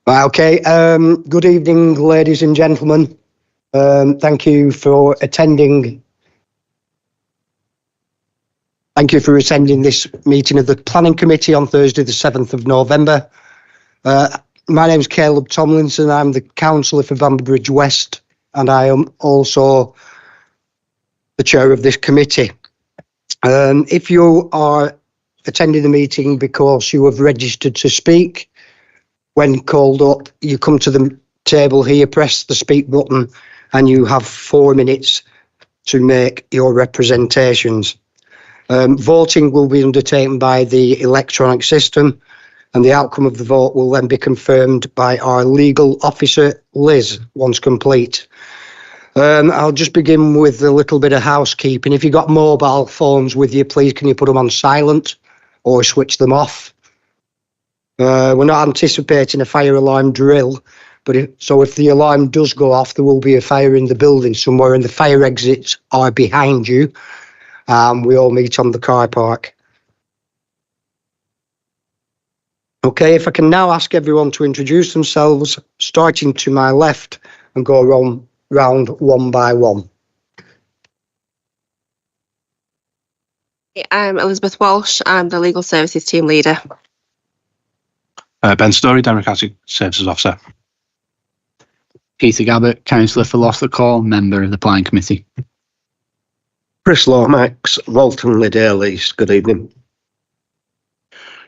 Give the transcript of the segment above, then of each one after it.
Right, okay. Good evening, ladies and gentlemen. Thank you for attending. Thank you for attending this meeting of the Planning Committee on Thursday, the 7th of November. My name is Caleb Tomlinson. I'm the councillor for Vanbrugh West, and I am also the chair of this committee. If you are attending the meeting because you have registered to speak, when called up, you come to the table here, press the speak button, and you have 4 minutes to make your representations. Voting will be undertaken by the electronic system, and the outcome of the vote will then be confirmed by our legal officer, Liz, once complete. I'll just begin with a little bit of housekeeping. If you've got mobile phones with you, please can you put them on silent or switch them off? We're not anticipating a fire alarm drill, but if the alarm does go off, there will be a fire in the building somewhere, and the fire exits are behind you. We all meet on the car park. Okay, if I can now ask everyone to introduce themselves, starting to my left and go round one by one. I'm Elizabeth Walsh. I'm the Legal Services Team Leader. Ben Story, Democratic Services Officer. Peter Gabbert, Councillor for Lotharcall, Member of the Planning Committee. Chris Lomax, Walton Liddale East. Good evening.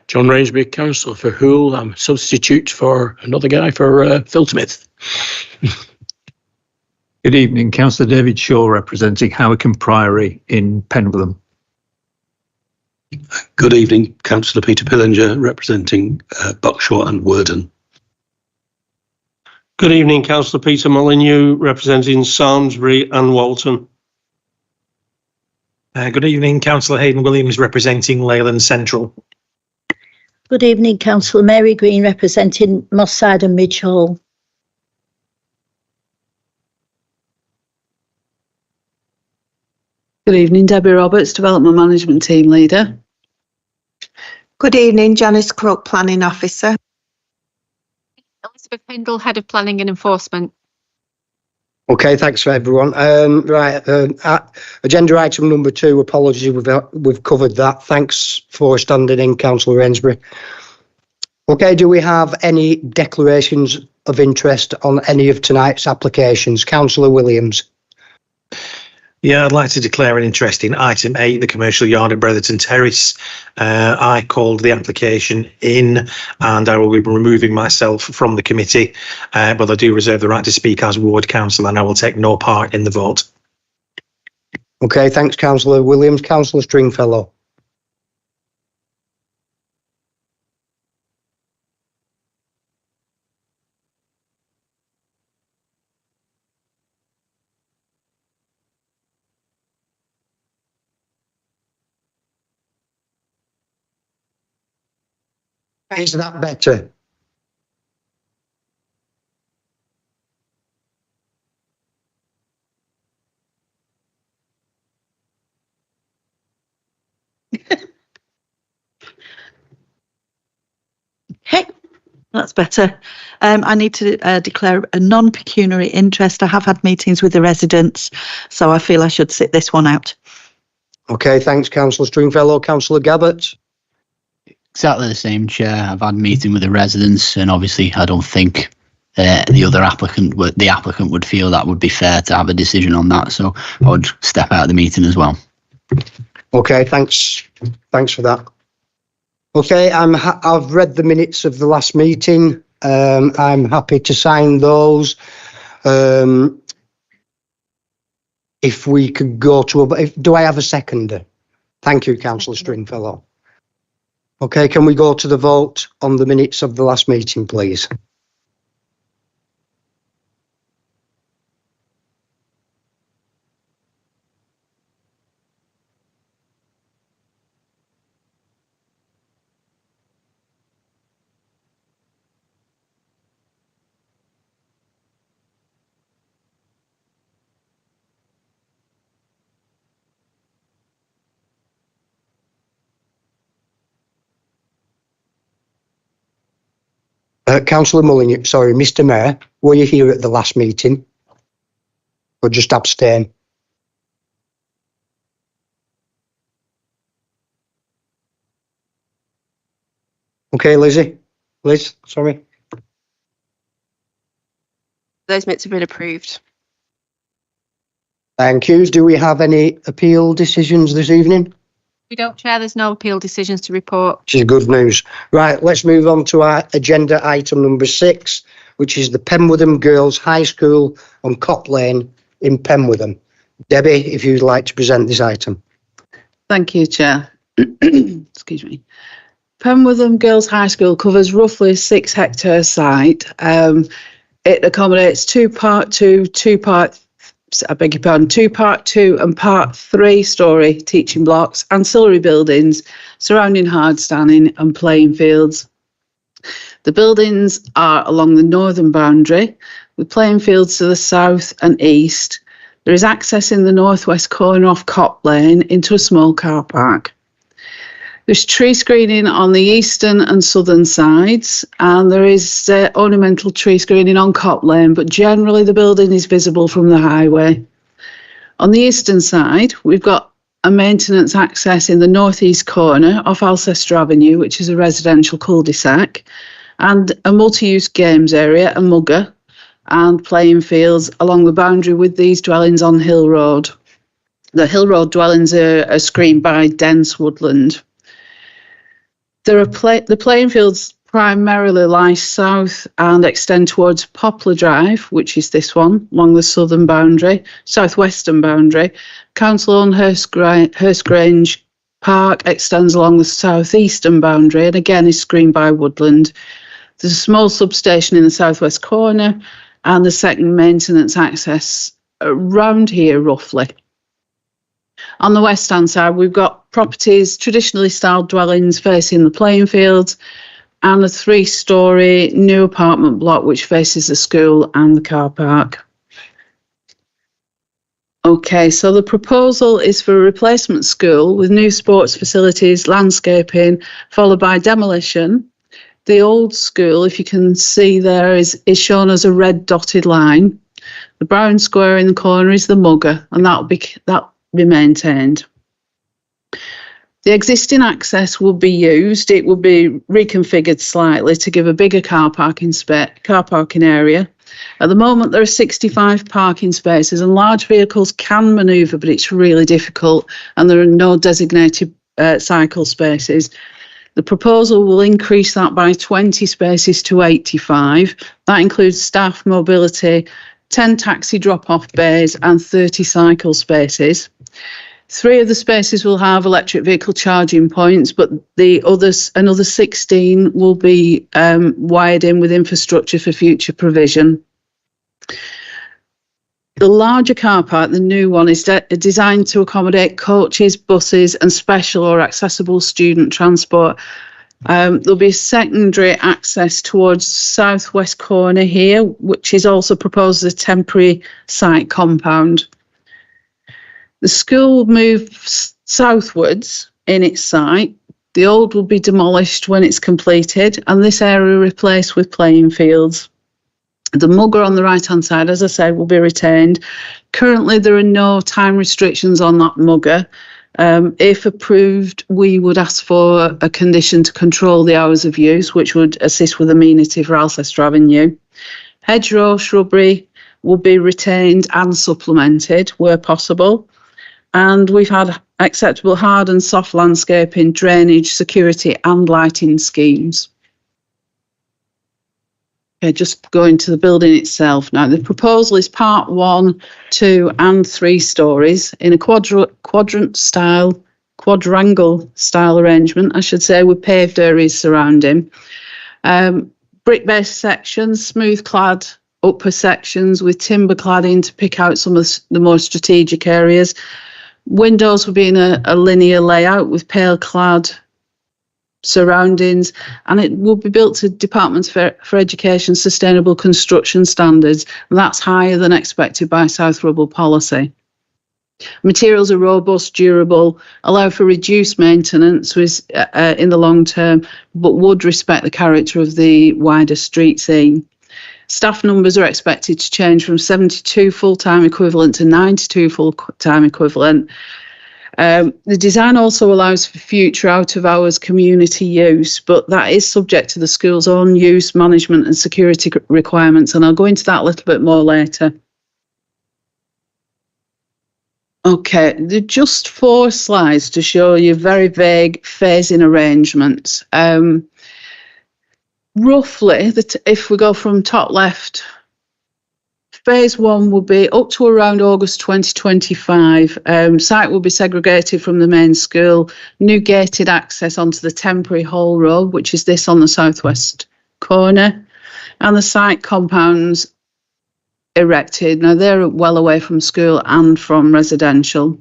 John Rainsby, Councillor for Hoole. I'm a substitute for another guy for Phil Smith. Good evening, Councillor David Shaw, representing Howick Priory in Penwitham. Good evening, Councillor Peter Pillinger, representing Buckshaw and Worden. Good evening, Councillor Peter Molyneux, representing Samlesbury and Walton. Good evening, Councillor Hayden Williams, representing Leyland Central. Good evening, Councillor Mary Green, representing Moss Side and Midge Hall. Good evening, Debbie Roberts, Development Management Team Leader. Good evening, Janice Crook, Planning Officer. Elizabeth Hindle, Head of Planning and Enforcement. Okay, thanks for everyone. Agenda item number 2, apologies, we've covered that. Thanks for standing in, Councillor Rainsbury. Okay, do we have any declarations of interest on any of tonight's applications? Councillor Williams. Yeah, I'd like to declare an interest in item 8, the commercial yard at Bretherton Terrace. I called the application in and I will be removing myself from the committee, but I do reserve the right to speak as ward councillor and I will take no part in the vote. Okay, thanks, Councillor Williams. Councillor Stringfellow. Is that better? Okay, that's better. I need to declare a non-pecuniary interest. I have had meetings with the residents, so I feel I should sit this one out. Okay, thanks, Councillor Stringfellow. Councillor Gabbert. Exactly the same, Chair. I've had a meeting with the residents, and obviously I don't think the applicant would feel that would be fair to have a decision on that. So I would step out of the meeting as well. Okay, thanks for that. Okay, I've read the minutes of the last meeting. I'm happy to sign those. If we could go to do I have a seconder? Thank you, Councillor Stringfellow. Okay, can we go to the vote on the minutes of the last meeting, please? Councillor Mullen, sorry, Mr Mayor, were you here at the last meeting? Or just abstain? Okay, Liz, sorry. Those minutes have been approved. Thank you. Do we have any appeal decisions this evening? We don't, Chair. There's no appeal decisions to report. Which is good news. Right, let's move on to our agenda item number 6, which is the Penwortham Girls High School on Cop Lane in Penwortham. Debbie, if you'd like to present this item. Thank you, Chair. Excuse me. Penwortham Girls High School covers roughly a 6-hectare site. It accommodates two Part 2 and Part 3 story teaching blocks, ancillary buildings surrounding hard standing and playing fields. The buildings are along the northern boundary with playing fields to the south and east. There is access in the northwest corner off Cop Lane into a small car park. There's tree screening on the eastern and southern sides, and there is ornamental tree screening on Cop Lane, but generally the building is visible from the highway. On the eastern side, we've got a maintenance access in the northeast corner off Alcester Avenue, which is a residential cul-de-sac, and a multi-use games area, a mugger, and playing fields along the boundary with these dwellings on Hill Road. The Hill Road dwellings are screened by dense woodland. The playing fields primarily lie south and extend towards Poplar Drive, which is this one, along the southern boundary, southwestern boundary. Council-owned Hurst Grange Park extends along the southeastern boundary and again is screened by woodland. There's a small substation in the southwest corner and the second maintenance access around here roughly. On the west-hand side, we've got properties, traditionally styled dwellings facing the playing fields, and a 3-storey new apartment block which faces the school and the car park. Okay, so the proposal is for a replacement school with new sports facilities, landscaping, followed by demolition. The old school, if you can see there, is shown as a red dotted line. The brown square in the corner is the mugger, and that'll be maintained. The existing access will be used. It will be reconfigured slightly to give a bigger car parking area. At the moment, there are 65 parking spaces and large vehicles can manoeuvre, but it's really difficult and there are no designated cycle spaces. The proposal will increase that by 20 spaces to 85. That includes staff mobility, 10 taxi drop-off bays and 30 cycle spaces. 3 of the spaces will have electric vehicle charging points, but another 16 will be wired in with infrastructure for future provision. The larger car park, the new one, is designed to accommodate coaches, buses and special or accessible student transport. There'll be secondary access towards southwest corner here, which is also proposed as a temporary site compound. The school will move southwards in its site. The old will be demolished when it's completed and this area replaced with playing fields. The mugger on the right-hand side, as I said, will be retained. Currently, there are no time restrictions on that mugger. If approved, we would ask for a condition to control the hours of use, which would assist with amenity for Alcester Avenue. Hedgerow shrubbery will be retained and supplemented where possible. And we've had acceptable hard and soft landscaping, drainage, security and lighting schemes. Okay, just going to the building itself now. The proposal is part 1, 2 and 3 stories in a quadrangle style arrangement, I should say, with paved areas surrounding. Brick-based sections, smooth clad upper sections with timber cladding to pick out some of the more strategic areas. Windows will be in a linear layout with pale clad surroundings, and it will be built to Department for Education Sustainable Construction Standards, and that's higher than expected by South Ribble policy. Materials are robust, durable, allow for reduced maintenance in the long term, but would respect the character of the wider street scene. Staff numbers are expected to change from 72 full-time equivalent to 92 full-time equivalent. The design also allows for future out-of-hours community use, but that is subject to the school's own use, management and security requirements, and I'll go into that a little bit more later. Okay, there are just 4 slides to show you very vague phasing arrangements. Roughly, if we go from top left, phase 1 will be up to around August 2025. Site will be segregated from the main school, new gated access onto the temporary Hall Road, which is this on the southwest corner, and the site compounds erected. Now they're well away from school and from residential.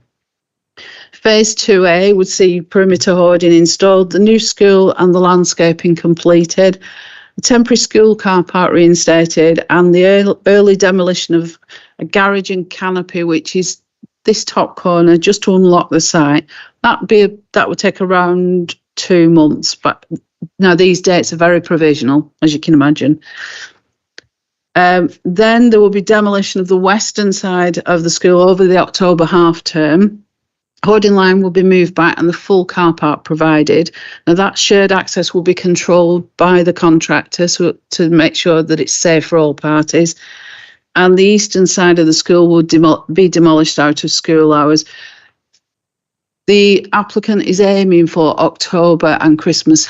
Phase 2A would see perimeter hoarding installed, the new school and the landscaping completed, the temporary school car park reinstated, and the early demolition of a garage and canopy, which is this top corner, just to unlock the site. That would take around 2 months, but now these dates are very provisional, as you can imagine. Then there will be demolition of the western side of the school over the October half term. Hoarding line will be moved back and the full car park provided. Now that shared access will be controlled by the contractor to make sure that it's safe for all parties. And the eastern side of the school will be demolished out of school hours. The applicant is aiming for October and Christmas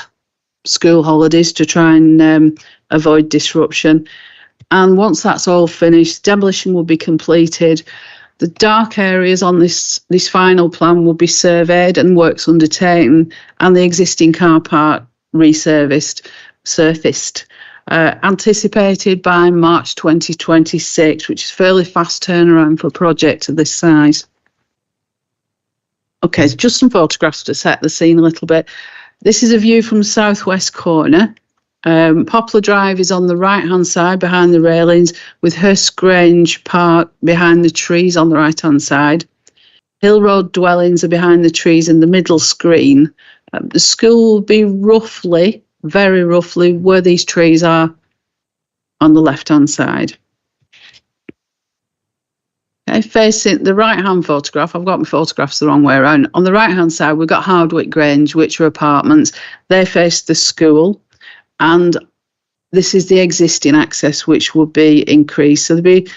school holidays to try and avoid disruption. And once that's all finished, demolition will be completed. The dark areas on this final plan will be surveyed and works undertaken, and the existing car park surfaced, anticipated by March 2026, which is fairly fast turnaround for a project of this size. Okay, just some photographs to set the scene a little bit. This is a view from southwest corner. Poplar Drive is on the right-hand side behind the railings, with Hurst Grange Park behind the trees on the right-hand side. Hill Road dwellings are behind the trees in the middle screen. The school will be roughly, very roughly, where these trees are on the left-hand side. Okay, facing the right-hand photograph, I've got my photographs the wrong way around. On the right-hand side, we've got Hardwick Grange, which are apartments. They face the school. And this is the existing access, which will be increased. So there'll be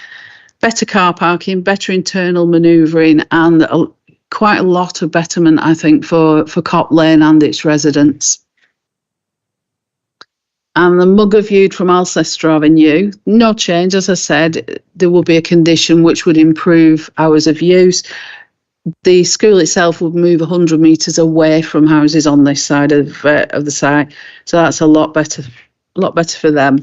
better car parking, better internal manoeuvring, and quite a lot of betterment, I think, for Cop Lane and its residents. And the Mugger viewed from Alcester Avenue, no change. As I said, there will be a condition which would improve hours of use. The school itself would move 100 metres away from houses on this side of the site, so that's a lot better for them.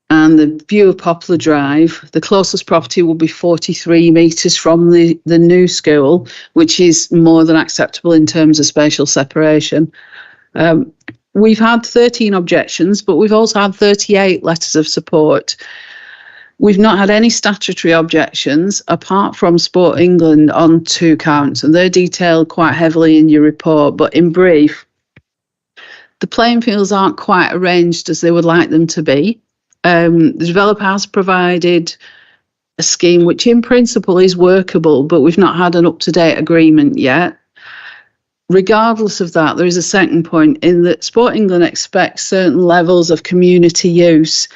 And the view of Poplar Drive, the closest property will be 43 metres from the new school, which is more than acceptable in terms of spatial separation. We've had 13 objections, but we've also had 38 letters of support. We've not had any statutory objections apart from Sport England on 2 counts, and they're detailed quite heavily in your report. But in brief, the playing fields aren't quite arranged as they would like them to be. The developer has provided a scheme which in principle is workable, but we've not had an up-to-date agreement yet. Regardless of that, there is a second point in that Sport England expects certain levels of community use.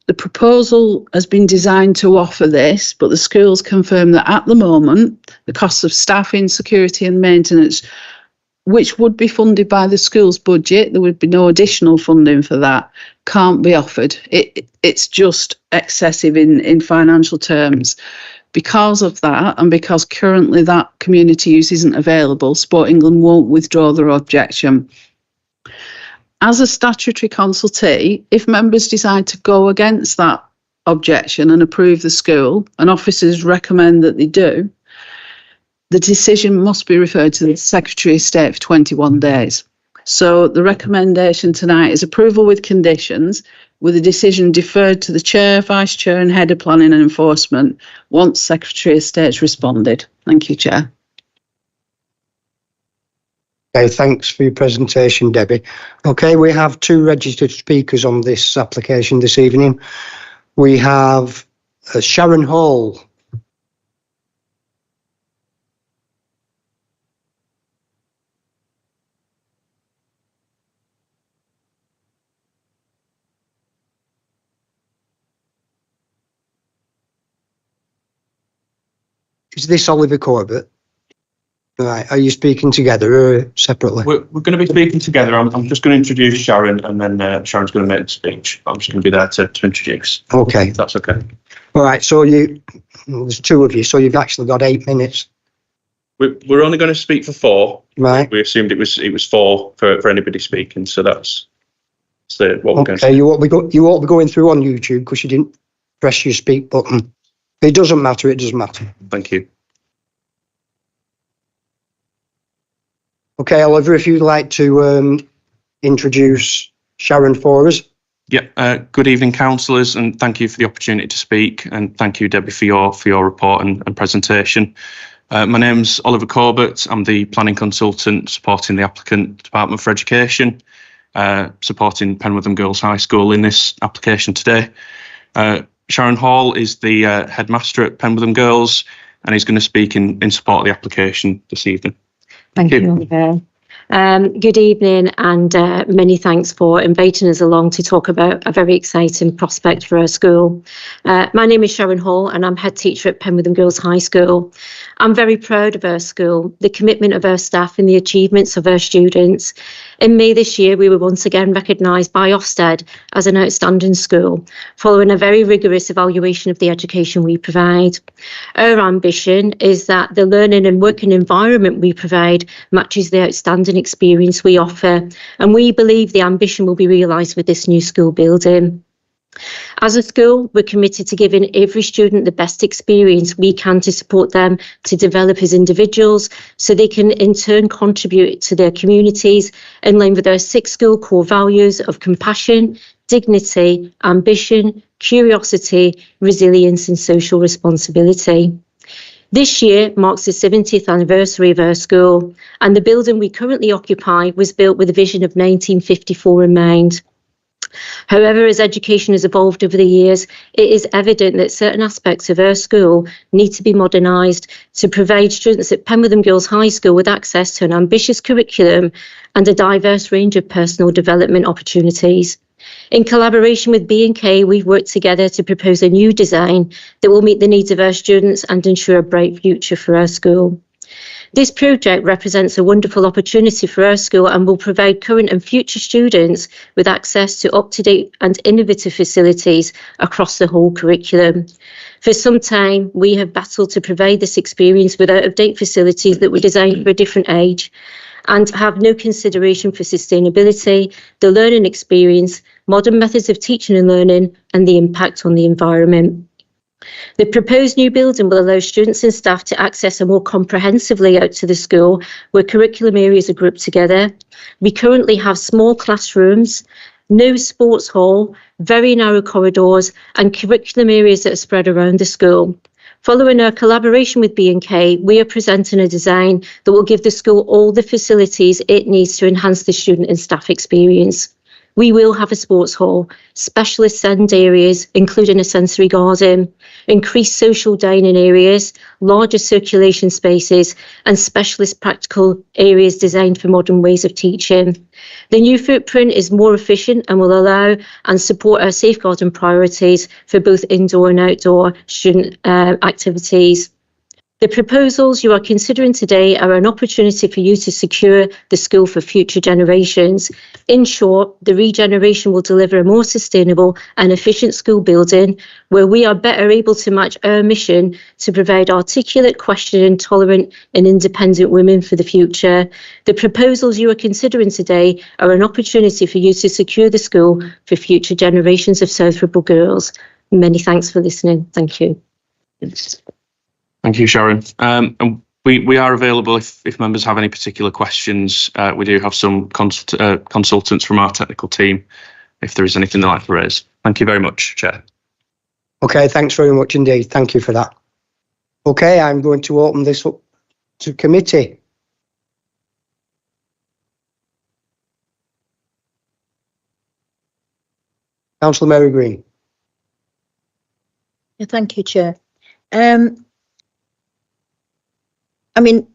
The proposal has been designed to offer this, but the schools confirm that at the moment, the costs of staffing, security and maintenance, which would be funded by the school's budget, there would be no additional funding for that, can't be offered. It's just excessive in financial terms. Because of that, and because currently that community use isn't available, Sport England won't withdraw their objection. As a statutory consultee, if members decide to go against that objection and approve the school, and officers recommend that they do, the decision must be referred to the Secretary of State for 21 days. So the recommendation tonight is approval with conditions, with a decision deferred to the Chair, Vice Chair and Head of Planning and Enforcement once Secretary of State's responded. Thank you, Chair. Okay, thanks for your presentation, Debbie. Okay, we have 2 registered speakers on this application this evening. We have Sharon Hall. Is this Oliver Corbett? Right, are you speaking together or separately? We're going to be speaking together. I'm just going to introduce Sharon, and then Sharon's going to make the speech. I'm just going to be there to introduce. Okay. If that's okay. All right, so there's 2 of you, so you've actually got 8 minutes. We're only going to speak for 4. Right. We assumed it was 4 for anybody speaking, so that's what we're going to Okay, you won't be going through on YouTube because you didn't press your speak button. It doesn't matter, it doesn't matter. Thank you. Okay, Oliver, if you'd like to introduce Sharon for us. Yeah. Good evening, councillors, and thank you for the opportunity to speak. And thank you, Debbie, for your report and presentation. My name's Oliver Corbett. I'm the planning consultant supporting the applicant Department for Education, supporting Penwortham Girls High School in this application today. Sharon Hall is the headmaster at Penwortham Girls, and he's going to speak in support of the application this evening. Thank you, Oliver. Good evening, and many thanks for inviting us along to talk about a very exciting prospect for our school. My name is Sharon Hall, and I'm head teacher at Penwortham Girls High School. I'm very proud of our school, the commitment of our staff and the achievements of our students. In May this year, we were once again recognised by Ofsted as an outstanding school, following a very rigorous evaluation of the education we provide. Our ambition is that the learning and working environment we provide matches the outstanding experience we offer, and we believe the ambition will be realised with this new school building. As a school, we're committed to giving every student the best experience we can to support them to develop as individuals so they can in turn contribute to their communities in line with our 6 school core values of compassion, dignity, ambition, curiosity, resilience and social responsibility. This year marks the 70th anniversary of our school, and the building we currently occupy was built with a vision of 1954 in mind. However, as education has evolved over the years, it is evident that certain aspects of our school need to be modernised to provide students at Penwortham Girls High School with access to an ambitious curriculum and a diverse range of personal development opportunities. In collaboration with B&K, we've worked together to propose a new design that will meet the needs of our students and ensure a bright future for our school. This project represents a wonderful opportunity for our school and will provide current and future students with access to up-to-date and innovative facilities across the whole curriculum. For some time, we have battled to provide this experience with out-of-date facilities that were designed for a different age and have no consideration for sustainability, the learning experience, modern methods of teaching and learning, and the impact on the environment. The proposed new building will allow students and staff to access a more comprehensive layout to the school where curriculum areas are grouped together. We currently have small classrooms, no sports hall, very narrow corridors and curriculum areas that are spread around the school. Following our collaboration with B&K, we are presenting a design that will give the school all the facilities it needs to enhance the student and staff experience. We will have a sports hall, specialist SEND areas, including a sensory garden, increased social dining areas, larger circulation spaces, and specialist practical areas designed for modern ways of teaching. The new footprint is more efficient and will allow and support our safeguarding priorities for both indoor and outdoor student activities. The proposals you are considering today are an opportunity for you to secure the school for future generations. In short, the regeneration will deliver a more sustainable and efficient school building where we are better able to match our mission to provide articulate, questioning, tolerant and independent women for the future. The proposals you are considering today are an opportunity for you to secure the school for future generations of South Ribble girls. Many thanks for listening. Thank you. Thank you, Sharon. And we are available if members have any particular questions. We do have some consultants from our technical team if there is anything they'd like to raise. Thank you very much, Chair. Okay, thanks very much indeed. Thank you for that. Okay, I'm going to open this up to committee. Councillor Mary Green. Yeah, thank you, Chair. I mean,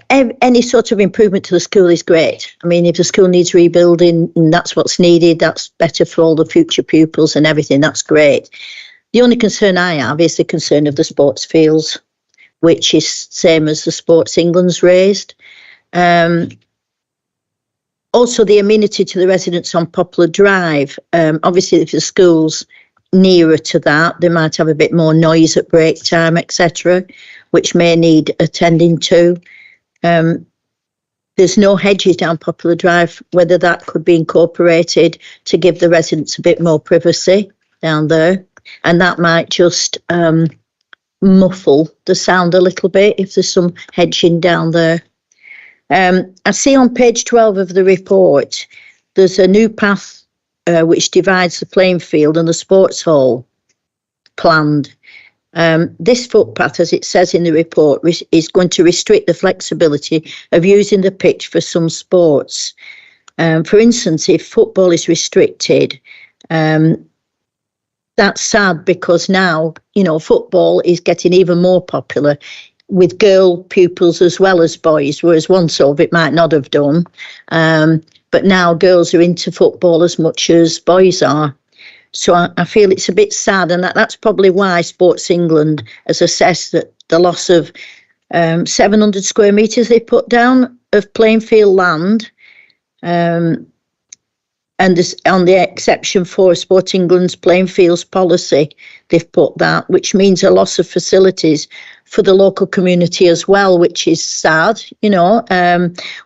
any sort of improvement to the school is great. I mean, if the school needs rebuilding and that's what's needed, that's better for all the future pupils and everything, that's great. The only concern I have is the concern of the sports fields, which is same as the Sports England's raised. Also, the amenity to the residents on Poplar Drive. Obviously, if the school's nearer to that, they might have a bit more noise at break time, etc., which may need attending to. There's no hedges down Poplar Drive, whether that could be incorporated to give the residents a bit more privacy down there. And that might just muffle the sound a little bit if there's some hedging down there. I see on page 12 of the report, there's a new path which divides the playing field and the sports hall planned. This footpath, as it says in the report, is going to restrict the flexibility of using the pitch for some sports. For instance, if football is restricted, that's sad because now, you know, football is getting even more popular with girl pupils as well as boys, whereas once of it might not have done. But now girls are into football as much as boys are. So I feel it's a bit sad, and that's probably why Sports England has assessed that the loss of 700 square metres they put down of playing field land, and this, on the exception for Sport England's playing fields policy, they've put that, which means a loss of facilities for the local community as well, which is sad. You know,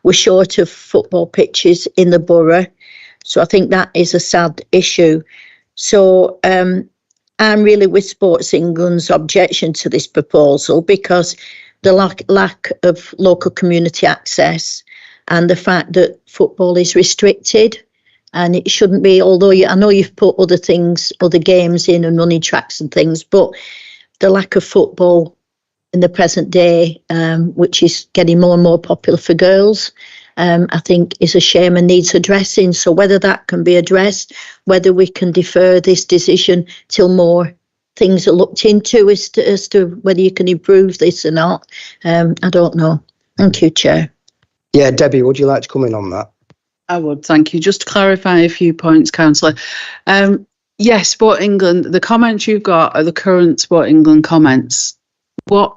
we're short of football pitches in the borough. So I think that is a sad issue. So I'm really with Sports England's objection to this proposal because the lack of local community access and the fact that football is restricted. And it shouldn't be, although I know you've put other things, other games in and running tracks and things, but the lack of football in the present day, which is getting more and more popular for girls, I think is a shame and needs addressing. So whether that can be addressed, whether we can defer this decision till more things are looked into as to whether you can improve this or not, I don't know. Thank you, Chair. Yeah, Debbie, would you like to come in on that? I would, thank you. Just to clarify a few points, Councillor. Yes, Sport England, the comments you've got are the current Sport England comments. What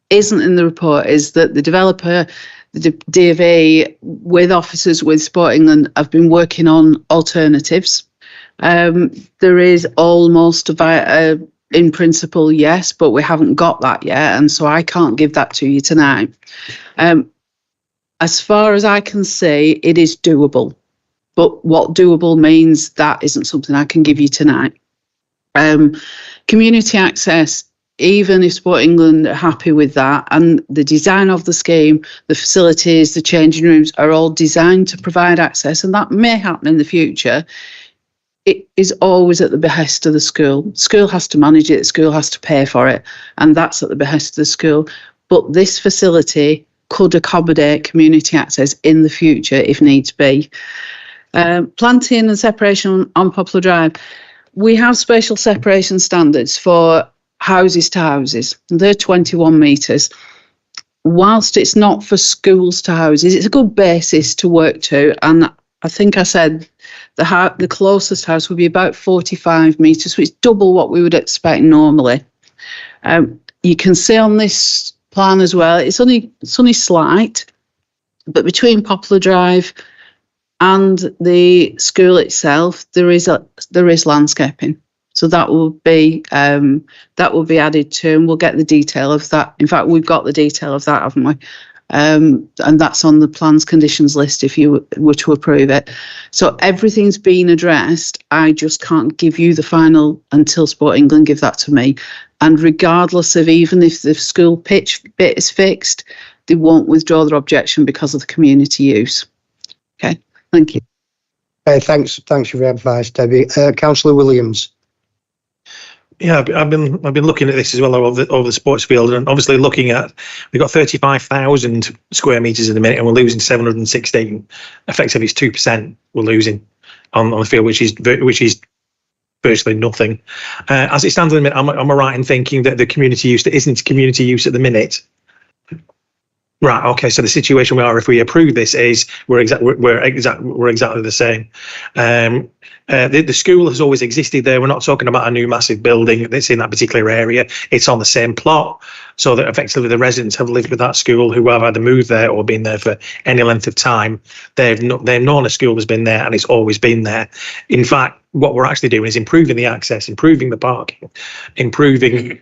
isn't in the report is that the developer, the DfE, with officers with Sport England, have been working on alternatives. There is almost in principle, yes, but we haven't got that yet, and so I can't give that to you tonight. As far as I can see, it is doable. But what doable means, that isn't something I can give you tonight. Community access, even if Sport England are happy with that, and the design of the scheme, the facilities, the changing rooms are all designed to provide access, and that may happen in the future, it is always at the behest of the school. The school has to manage it, the school has to pay for it, and that's at the behest of the school. But this facility could accommodate community access in the future if needs be. Planting and separation on Poplar Drive. We have spatial separation standards for houses to houses. They're 21 metres. Whilst it's not for schools to houses, it's a good basis to work to. And I think I said the closest house would be about 45 metres, so it's double what we would expect normally. You can see on this plan as well, it's only slight, but between Poplar Drive and the school itself, there is landscaping, so that will be added to, and we'll get the detail of that. In fact, we've got the detail of that, haven't we? And that's on the plans conditions list if you were to approve it. So everything's been addressed. I just can't give you the final until Sport England give that to me. And regardless of, even if the school pitch bit is fixed, they won't withdraw their objection because of the community use. Okay, thank you. Thanks for your advice, Debbie. Councillor Williams. Yeah, I've been looking at this as well over the sports field, and obviously looking at, we've got 35,000 square metres at the minute, and we're losing 716. Effectively, it's 2% we're losing on the field, which is virtually nothing. As it stands at the minute, am I right in thinking that the community use that isn't community use at the minute? Right. Okay. So the situation we are, if we approve this, is we're exactly the same. The school has always existed there. We're not talking about a new massive building that's in that particular area. It's on the same plot, so that effectively the residents have lived with that school who have either moved there or been there for any length of time. They've known a school has been there, and it's always been there. In fact, what we're actually doing is improving the access, improving the parking, improving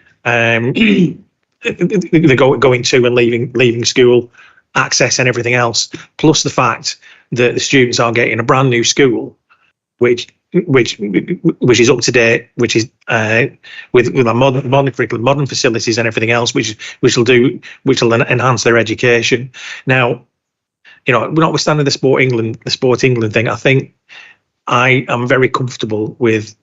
the going to and leaving school access and everything else, plus the fact that the students are getting a brand new school, which is up to date, which is with a modern curriculum, modern facilities and everything else, which will enhance their education. Now, notwithstanding the Sport England thing, I think I am very comfortable with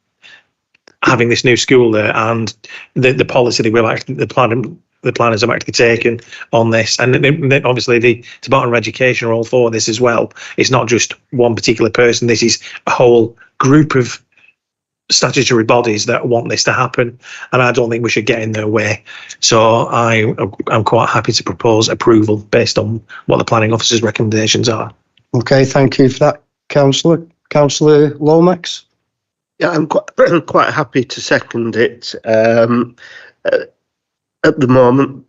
having this new school there and the policy that the planners have actually taken on this. And then obviously the Department of Education are all for this as well. It's not just one particular person. This is a whole group of statutory bodies that want this to happen, and I don't think we should get in their way. So I'm quite happy to propose approval based on what the planning officer's recommendations are. Okay, thank you for that, Councillor. Councillor Lomax? Yeah, I'm quite happy to second it. At the moment,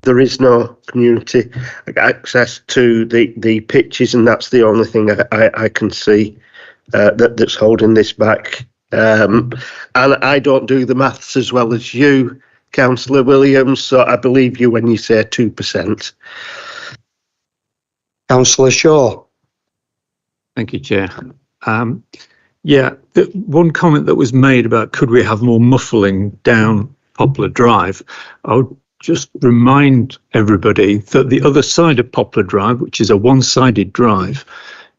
there is no community access to the pitches, and that's the only thing I can see that's holding this back. And I don't do the maths as well as you, Councillor Williams, so I believe you when you say 2%. Councillor Shaw. Thank you, Chair. The one comment that was made about could we have more muffling down Poplar Drive, I would just remind everybody that the other side of Poplar Drive, which is a one-sided drive,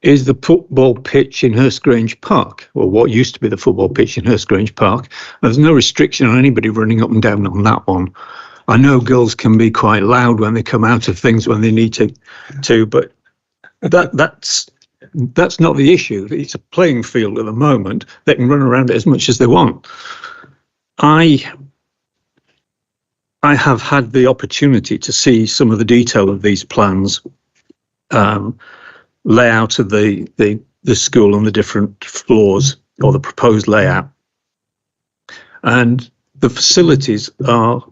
is the football pitch in Hurst Grange Park, or what used to be the football pitch in Hurst Grange Park. There's no restriction on anybody running up and down on that one. I know girls can be quite loud when they come out of things when they need to, but that's not the issue. It's a playing field at the moment. They can run around it as much as they want. I have had the opportunity to see some of the detail of these plans, layout of the school on the different floors, or the proposed layout. And the facilities are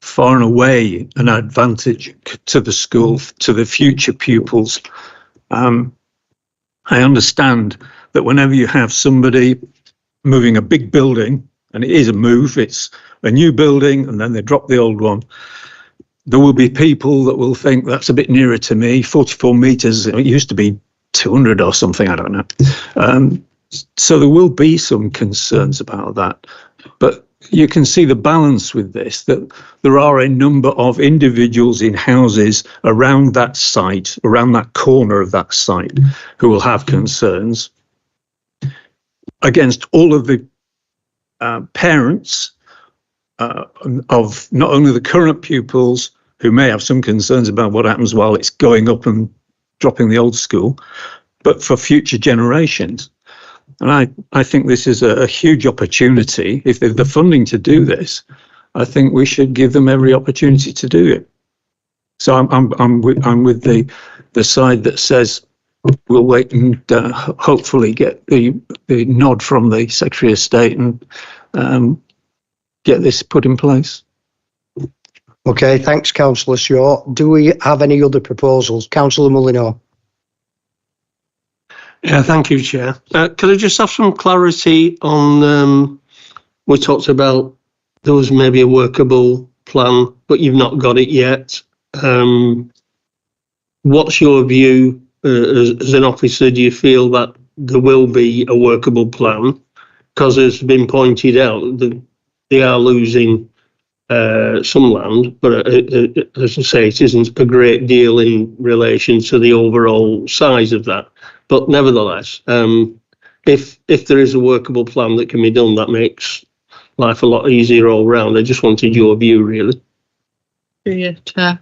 far and away an advantage to the school, to the future pupils. I understand that whenever you have somebody moving a big building, and it is a move, it's a new building and then they drop the old one, there will be people that will think that's a bit nearer to me. 44 metres, it used to be 200 or something, I don't know. So there will be some concerns about that. But you can see the balance with this, that there are a number of individuals in houses around that site, around that corner of that site, who will have concerns against all of the parents of not only the current pupils who may have some concerns about what happens while it's going up and dropping the old school, but for future generations. And I think this is a huge opportunity. If they've the funding to do this, I think we should give them every opportunity to do it. So I'm with the side that says we'll wait and hopefully get the nod from the Secretary of State and get this put in place. Okay, thanks, Councillor Shaw. Do we have any other proposals? Councillor Mullinor. Yeah, thank you, Chair. Could I just have some clarity on, we talked about there was maybe a workable plan, but you've not got it yet. What's your view as an officer? Do you feel that there will be a workable plan? Because as has been pointed out, they are losing some land, but as I say, it isn't a great deal in relation to the overall size of that. But nevertheless, if there is a workable plan that can be done, that makes life a lot easier all round. I just wanted your view, really. Yeah, Chair.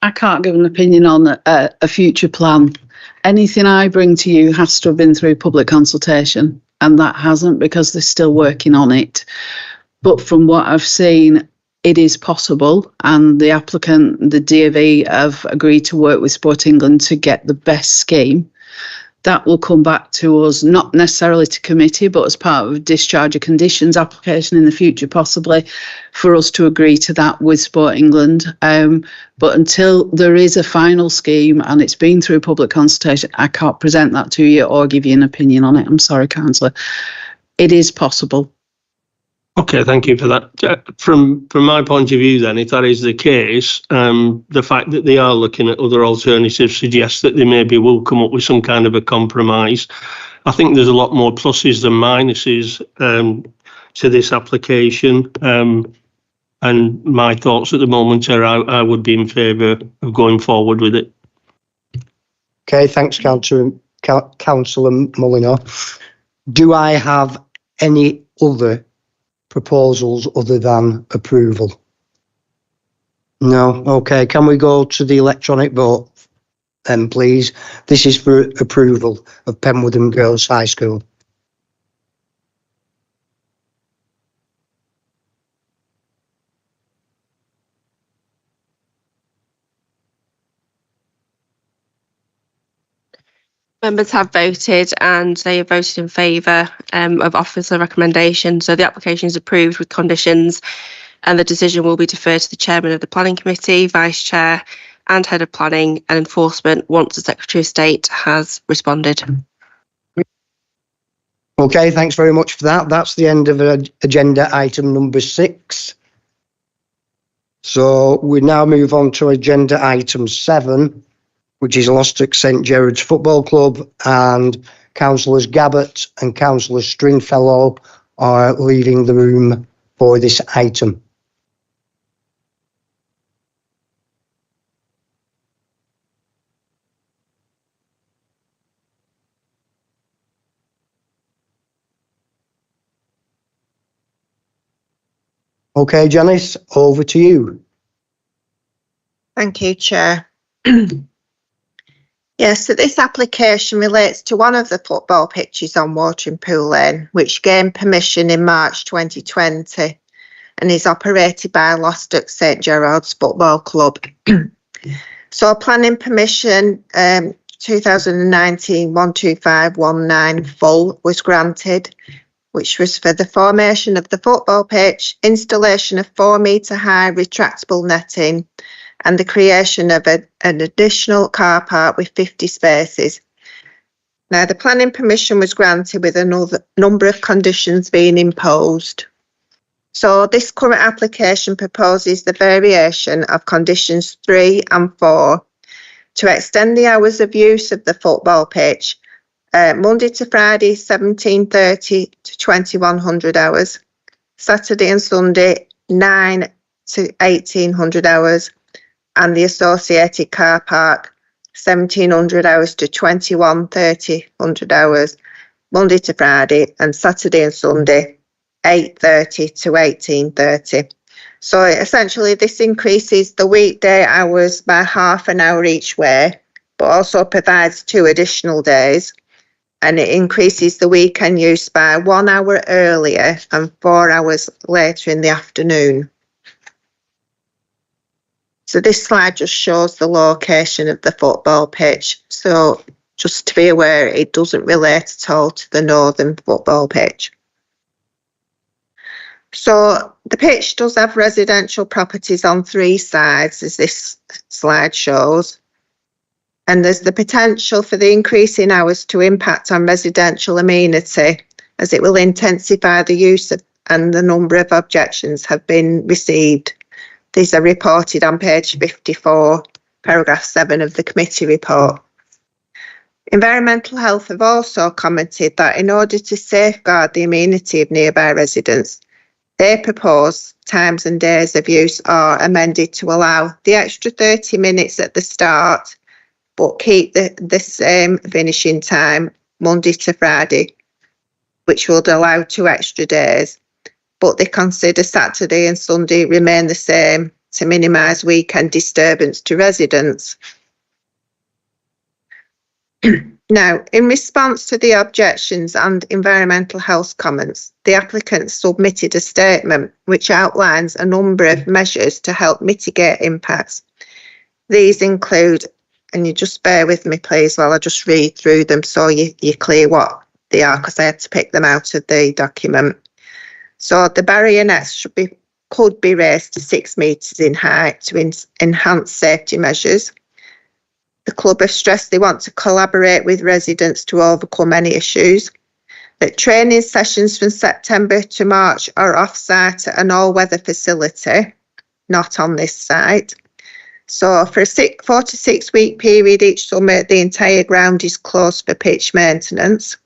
I can't give an opinion on a future plan. Anything I bring to you has to have been through public consultation, and that hasn't, because they're still working on it. But from what I've seen, it is possible, and the applicant, the DfE, have agreed to work with Sport England to get the best scheme. That will come back to us, not necessarily to committee, but as part of a discharge of conditions application in the future, possibly, for us to agree to that with Sport England. But until there is a final scheme and it's been through public consultation, I can't present that to you or give you an opinion on it. I'm sorry, Councillor. It is possible. Okay, thank you for that. From my point of view then, if that is the case, the fact that they are looking at other alternatives suggests that they maybe will come up with some kind of a compromise. I think there's a lot more pluses than minuses to this application. And my thoughts at the moment are I would be in favour of going forward with it. Okay, thanks, Councillor Molyneux. Do I have any other proposals other than approval? No. Okay, can we go to the electronic vote then, please? This is for approval of Penwoodham Girls High School. Members have voted and they have voted in favour of officer recommendation. So the application is approved with conditions, and the decision will be deferred to the chairman of the planning committee, vice chair and head of planning and enforcement once the Secretary of State has responded. Okay, thanks very much for that. That's the end of agenda item number 6. So we now move on to agenda item 7, which is Lostock St Gerard's Football Club, and Councillors Gabbett and Councillor Stringfellow are leaving the room for this item. Okay, Janice, over to you. Thank you, Chair. Yes, so this application relates to one of the football pitches on Watering Pool Lane, which gained permission in March 2020 and is operated by Lostock St Gerard's Football Club. So planning permission 2019-12519 full was granted, which was for the formation of the football pitch, installation of 4-metre high retractable netting, and the creation of an additional car park with 50 spaces. Now, the planning permission was granted with another number of conditions being imposed. So this current application proposes the variation of conditions 3 and 4 to extend the hours of use of the football pitch, Monday to Friday 17:30 to 2100 hours, Saturday and Sunday 9 to 1800 hours, and the associated car park 1700 hours to 21:30 hours, Monday to Friday, and Saturday and Sunday 8:30 to 18:30. So essentially this increases the weekday hours by half an hour each way, but also provides 2 additional days, and it increases the weekend use by 1 hour earlier and 4 hours later in the afternoon. So this slide just shows the location of the football pitch. So just to be aware, it doesn't relate at all to the northern football pitch. So the pitch does have residential properties on 3 sides, as this slide shows. And there's the potential for the increase in hours to impact on residential amenity, as it will intensify the use of, and the number of objections have been received. These are reported on page 54, paragraph 7 of the committee report. Environmental Health have also commented that in order to safeguard the amenity of nearby residents, they propose times and days of use are amended to allow the extra 30 minutes at the start but keep the same finishing time Monday to Friday, which would allow 2 extra days. But they consider Saturday and Sunday remain the same to minimise weekend disturbance to residents. Now, in response to the objections and environmental health comments, the applicant submitted a statement which outlines a number of measures to help mitigate impacts. These include, and you just bear with me please while I just read through them so you're clear what they are, because I had to pick them out of the document. So the barrier nets could be raised to 6 metres in height to enhance safety measures. The club have stressed they want to collaborate with residents to overcome any issues. That training sessions from September to March are off-site at an all-weather facility, not on this site. So for a 4 to 6 week period each summer, the entire ground is closed for pitch maintenance.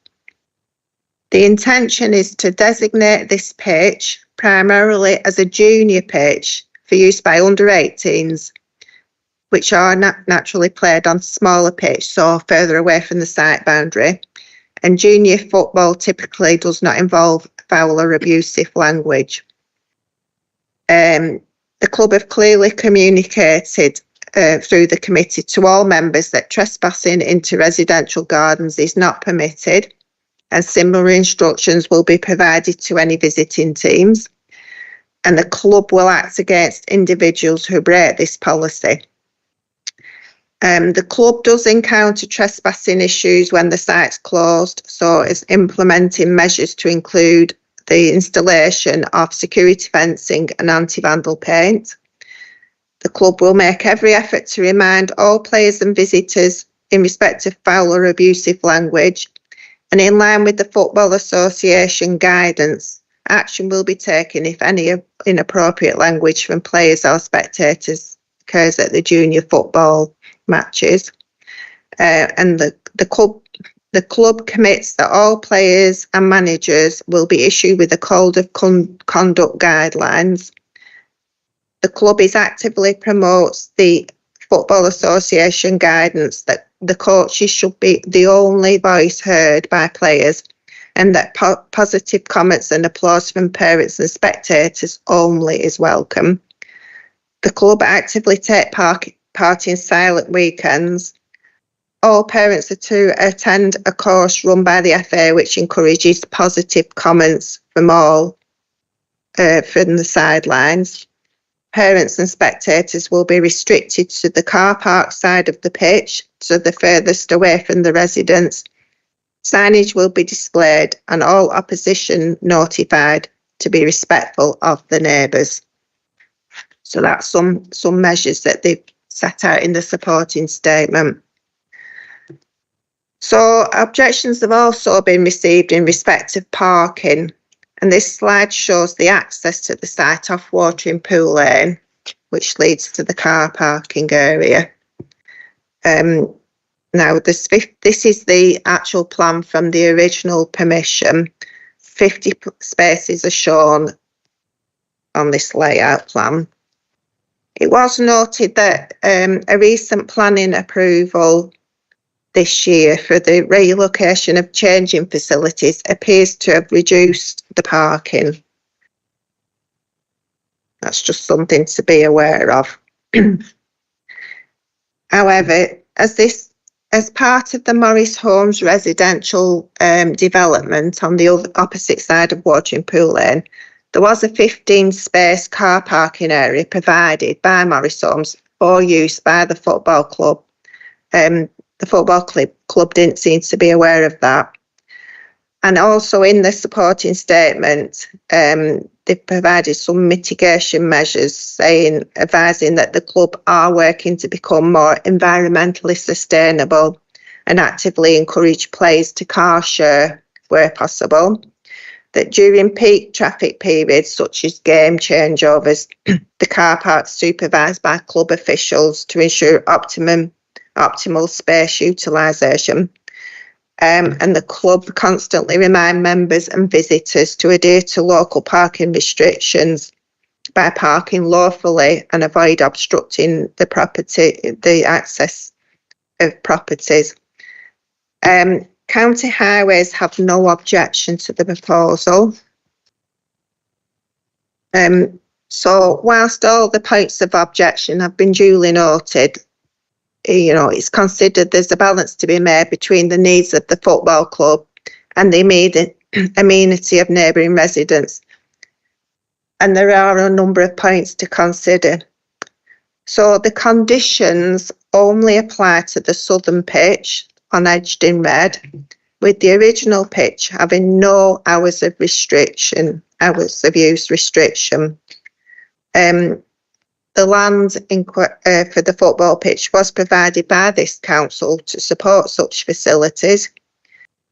The intention is to designate this pitch primarily as a junior pitch for use by under-18s, which are naturally played on smaller pitch, so further away from the site boundary. And junior football typically does not involve foul or abusive language. The club have clearly communicated through the committee to all members that trespassing into residential gardens is not permitted, and similar instructions will be provided to any visiting teams. And the club will act against individuals who break this policy. The club does encounter trespassing issues when the site's closed, so it's implementing measures to include the installation of security fencing and anti-vandal paint. The club will make every effort to remind all players and visitors in respect of foul or abusive language, and in line with the Football Association guidance, action will be taken if any inappropriate language from players or spectators occurs at the junior football matches. And the club commits that all players and managers will be issued with a code of conduct guidelines. The club actively promotes the Football Association guidance that the coaches should be the only voice heard by players, and that positive comments and applause from parents and spectators only is welcome. The club actively take part in silent weekends. All parents are to attend a course run by the FA which encourages positive comments from all from the sidelines. Parents and spectators will be restricted to the car park side of the pitch, so the furthest away from the residents. Signage will be displayed and all opposition notified to be respectful of the neighbours. So that's some measures that they've set out in the supporting statement. So objections have also been received in respect of parking, and this slide shows the access to the site off Watering Pool Lane, which leads to the car parking area. Now, this is the actual plan from the original permission. 50 spaces are shown on this layout plan. It was noted that a recent planning approval this year for the relocation of changing facilities appears to have reduced the parking. That's just something to be aware of. However, as part of the Morris Homes residential development on the opposite side of Watering Pool Lane, there was a 15-space car parking area provided by Morris Homes for use by the football club. The football club didn't seem to be aware of that. And also in the supporting statement, they provided some mitigation measures, advising that the club are working to become more environmentally sustainable and actively encourage players to car share where possible. That during peak traffic periods, such as game changeovers, the car parks supervised by club officials to ensure optimal space utilisation. And the club constantly remind members and visitors to adhere to local parking restrictions by parking lawfully and avoid obstructing the access of properties. County Highways have no objection to the proposal. So whilst all the points of objection have been duly noted, it's considered there's a balance to be made between the needs of the football club and the immediate amenity of neighbouring residents. And there are a number of points to consider. So the conditions only apply to the southern pitch on edged in red, with the original pitch having no hours of use restriction. The land for the football pitch was provided by this council to support such facilities.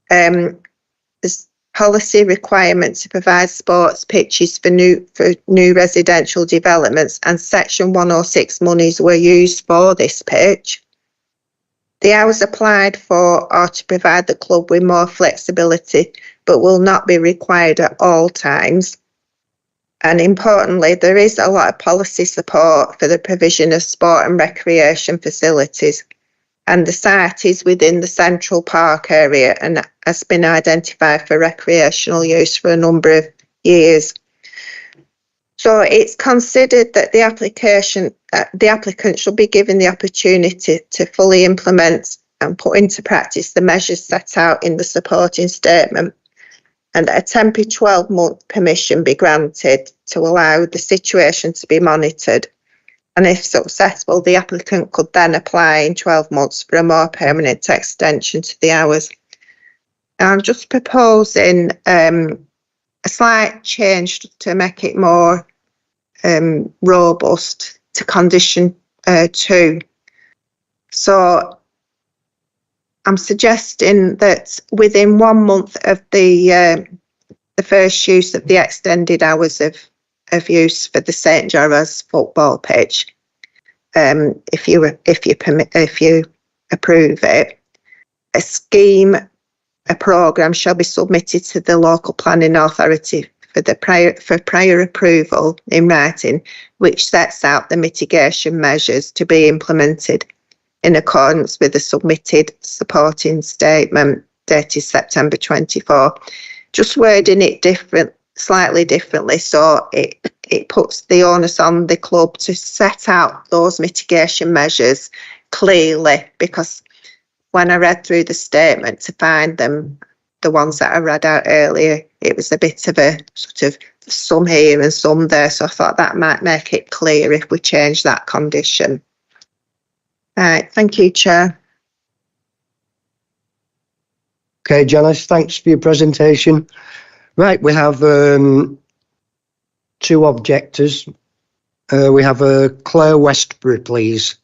There's policy requirement to provide sports pitches for new residential developments, and Section 106 monies were used for this pitch. The hours applied for are to provide the club with more flexibility, but will not be required at all times. And importantly, there is a lot of policy support for the provision of sport and recreation facilities. And the site is within the Central Park area and has been identified for recreational use for a number of years. So it's considered that the applicant should be given the opportunity to fully implement and put into practice the measures set out in the supporting statement, and that a temporary 12-month permission be granted to allow the situation to be monitored. And if successful, the applicant could then apply in 12 months for a more permanent extension to the hours. I'm just proposing a slight change to make it more robust to condition 2. So I'm suggesting that within 1 month of the first use of the extended hours of use for the St Giles football pitch, if you approve it, a programme shall be submitted to the local planning authority for prior approval in writing, which sets out the mitigation measures to be implemented in accordance with the submitted supporting statement dated September 24. Just wording it slightly differently, so it puts the onus on the club to set out those mitigation measures clearly, because when I read through the statement to find them, the ones that I read out earlier, it was a bit of a sort of some here and some there, so I thought that might make it clear if we change that condition. Right, thank you, Chair. Okay, Janice, thanks for your presentation. Right, we have 2 objectors. We have Claire Westbury, please.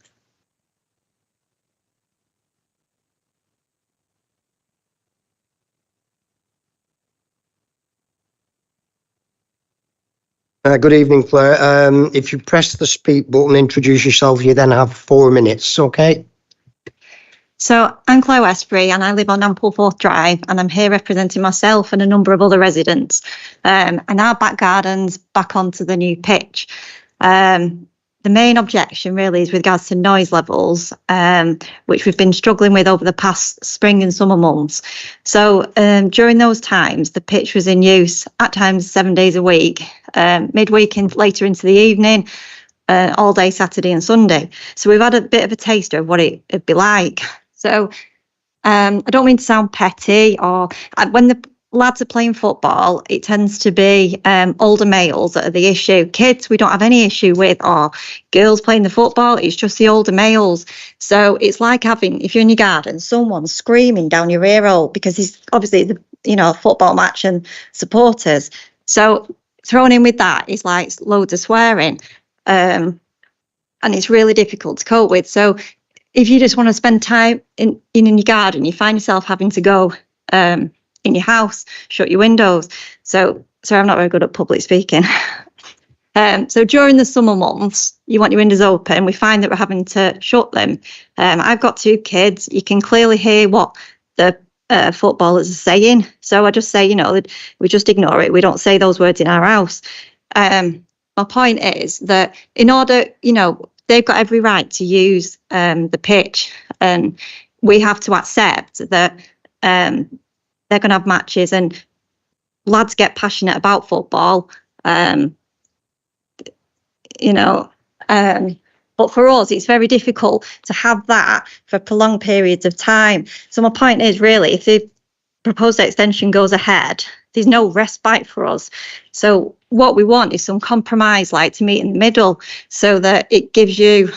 Good evening, Claire. If you press the speak button, introduce yourself, you then have 4 minutes, okay? So I'm Claire Westbury and I live on Ampleforth Drive, and I'm here representing myself and a number of other residents. And our back garden's back onto the new pitch. The main objection really is with regards to noise levels, which we've been struggling with over the past spring and summer months. So during those times, the pitch was in use at times 7 days a week, midweek and later into the evening, all day Saturday and Sunday. So we've had a bit of a taster of what it'd be like. So I don't mean to sound petty, or when the lads are playing football, it tends to be older males that are the issue. Kids, we don't have any issue with, or girls playing the football, it's just the older males. So it's like having, if you're in your garden, someone screaming down your ear hole because he's obviously the football match and supporters. So thrown in with that is like loads of swearing, and it's really difficult to cope with. So if you just want to spend time in your garden, you find yourself having to go in your house, shut your windows. So sorry, I'm not very good at public speaking. So during the summer months, you want your windows open. We find that we're having to shut them. I've got 2 kids. You can clearly hear what the footballers are saying. So I just say, we just ignore it. We don't say those words in our house. My point is that in order, they've got every right to use the pitch, and we have to accept that they're going to have matches and lads get passionate about football, but for us, it's very difficult to have that for prolonged periods of time. So my point is, really, if the proposed extension goes ahead, there's no respite for us. So what we want is some compromise, like to meet in the middle, so that it gives you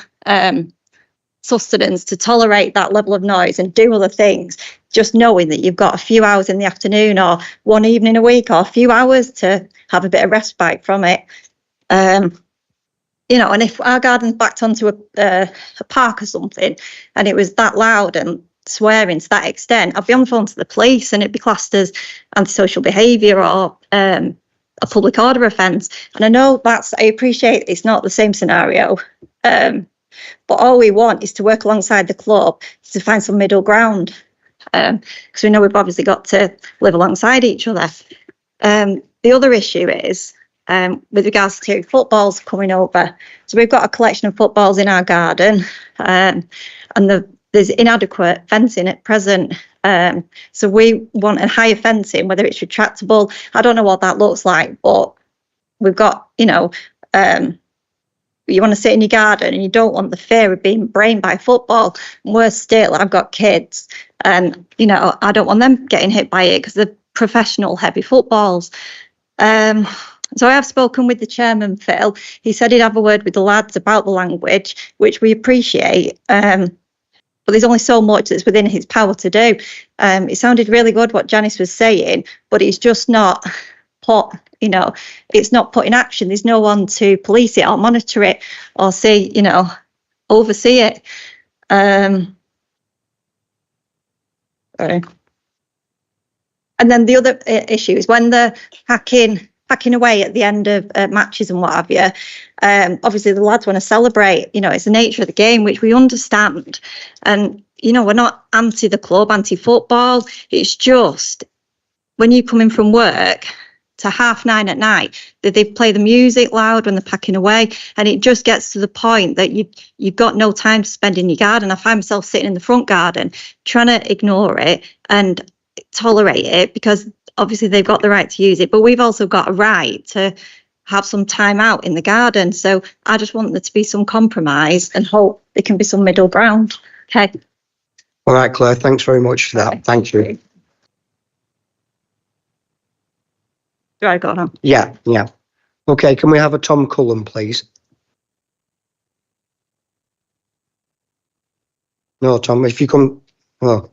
sustenance to tolerate that level of noise and do other things, just knowing that you've got a few hours in the afternoon or one evening a week or a few hours to have a bit of respite from it. And if our garden's backed onto a park or something and it was that loud and swearing to that extent, I'd be on the phone to the police and it'd be classed as antisocial behaviour or a public order offence. And I know I appreciate it's not the same scenario, but all we want is to work alongside the club to find some middle ground, because we know we've obviously got to live alongside each other. The other issue is, with regards to footballs coming over. So we've got a collection of footballs in our garden, and there's inadequate fencing at present. So we want a higher fencing, whether it's retractable. I don't know what that looks like, but we've got, you want to sit in your garden and you don't want the fear of being brained by football. And worse still, I've got kids and, I don't want them getting hit by it because they're professional heavy footballs. So I have spoken with the chairman, Phil. He said he'd have a word with the lads about the language, which we appreciate. But there's only so much that's within his power to do. It sounded really good what Janice was saying, but it's just not it's not put in action. There's no one to police it or monitor it or see, oversee it. Sorry. And then the other issue is when they're packing away at the end of matches and what have you. Obviously, the lads want to celebrate. It's the nature of the game, which we understand. And, we're not anti the club, anti-football. It's just when you come in from work to 9:30 at night, that they play the music loud when they're packing away. And it just gets to the point that you've got no time to spend in your garden. I find myself sitting in the front garden trying to ignore it and tolerate it because obviously they've got the right to use it, but we've also got a right to have some time out in the garden. So I just want there to be some compromise and hope there can be some middle ground. Okay. All right, Claire, thanks very much for that. Thank you. Do I go on? Yeah. Okay, can we have a Tom Cullen, please? No, Tom, if you come... Oh.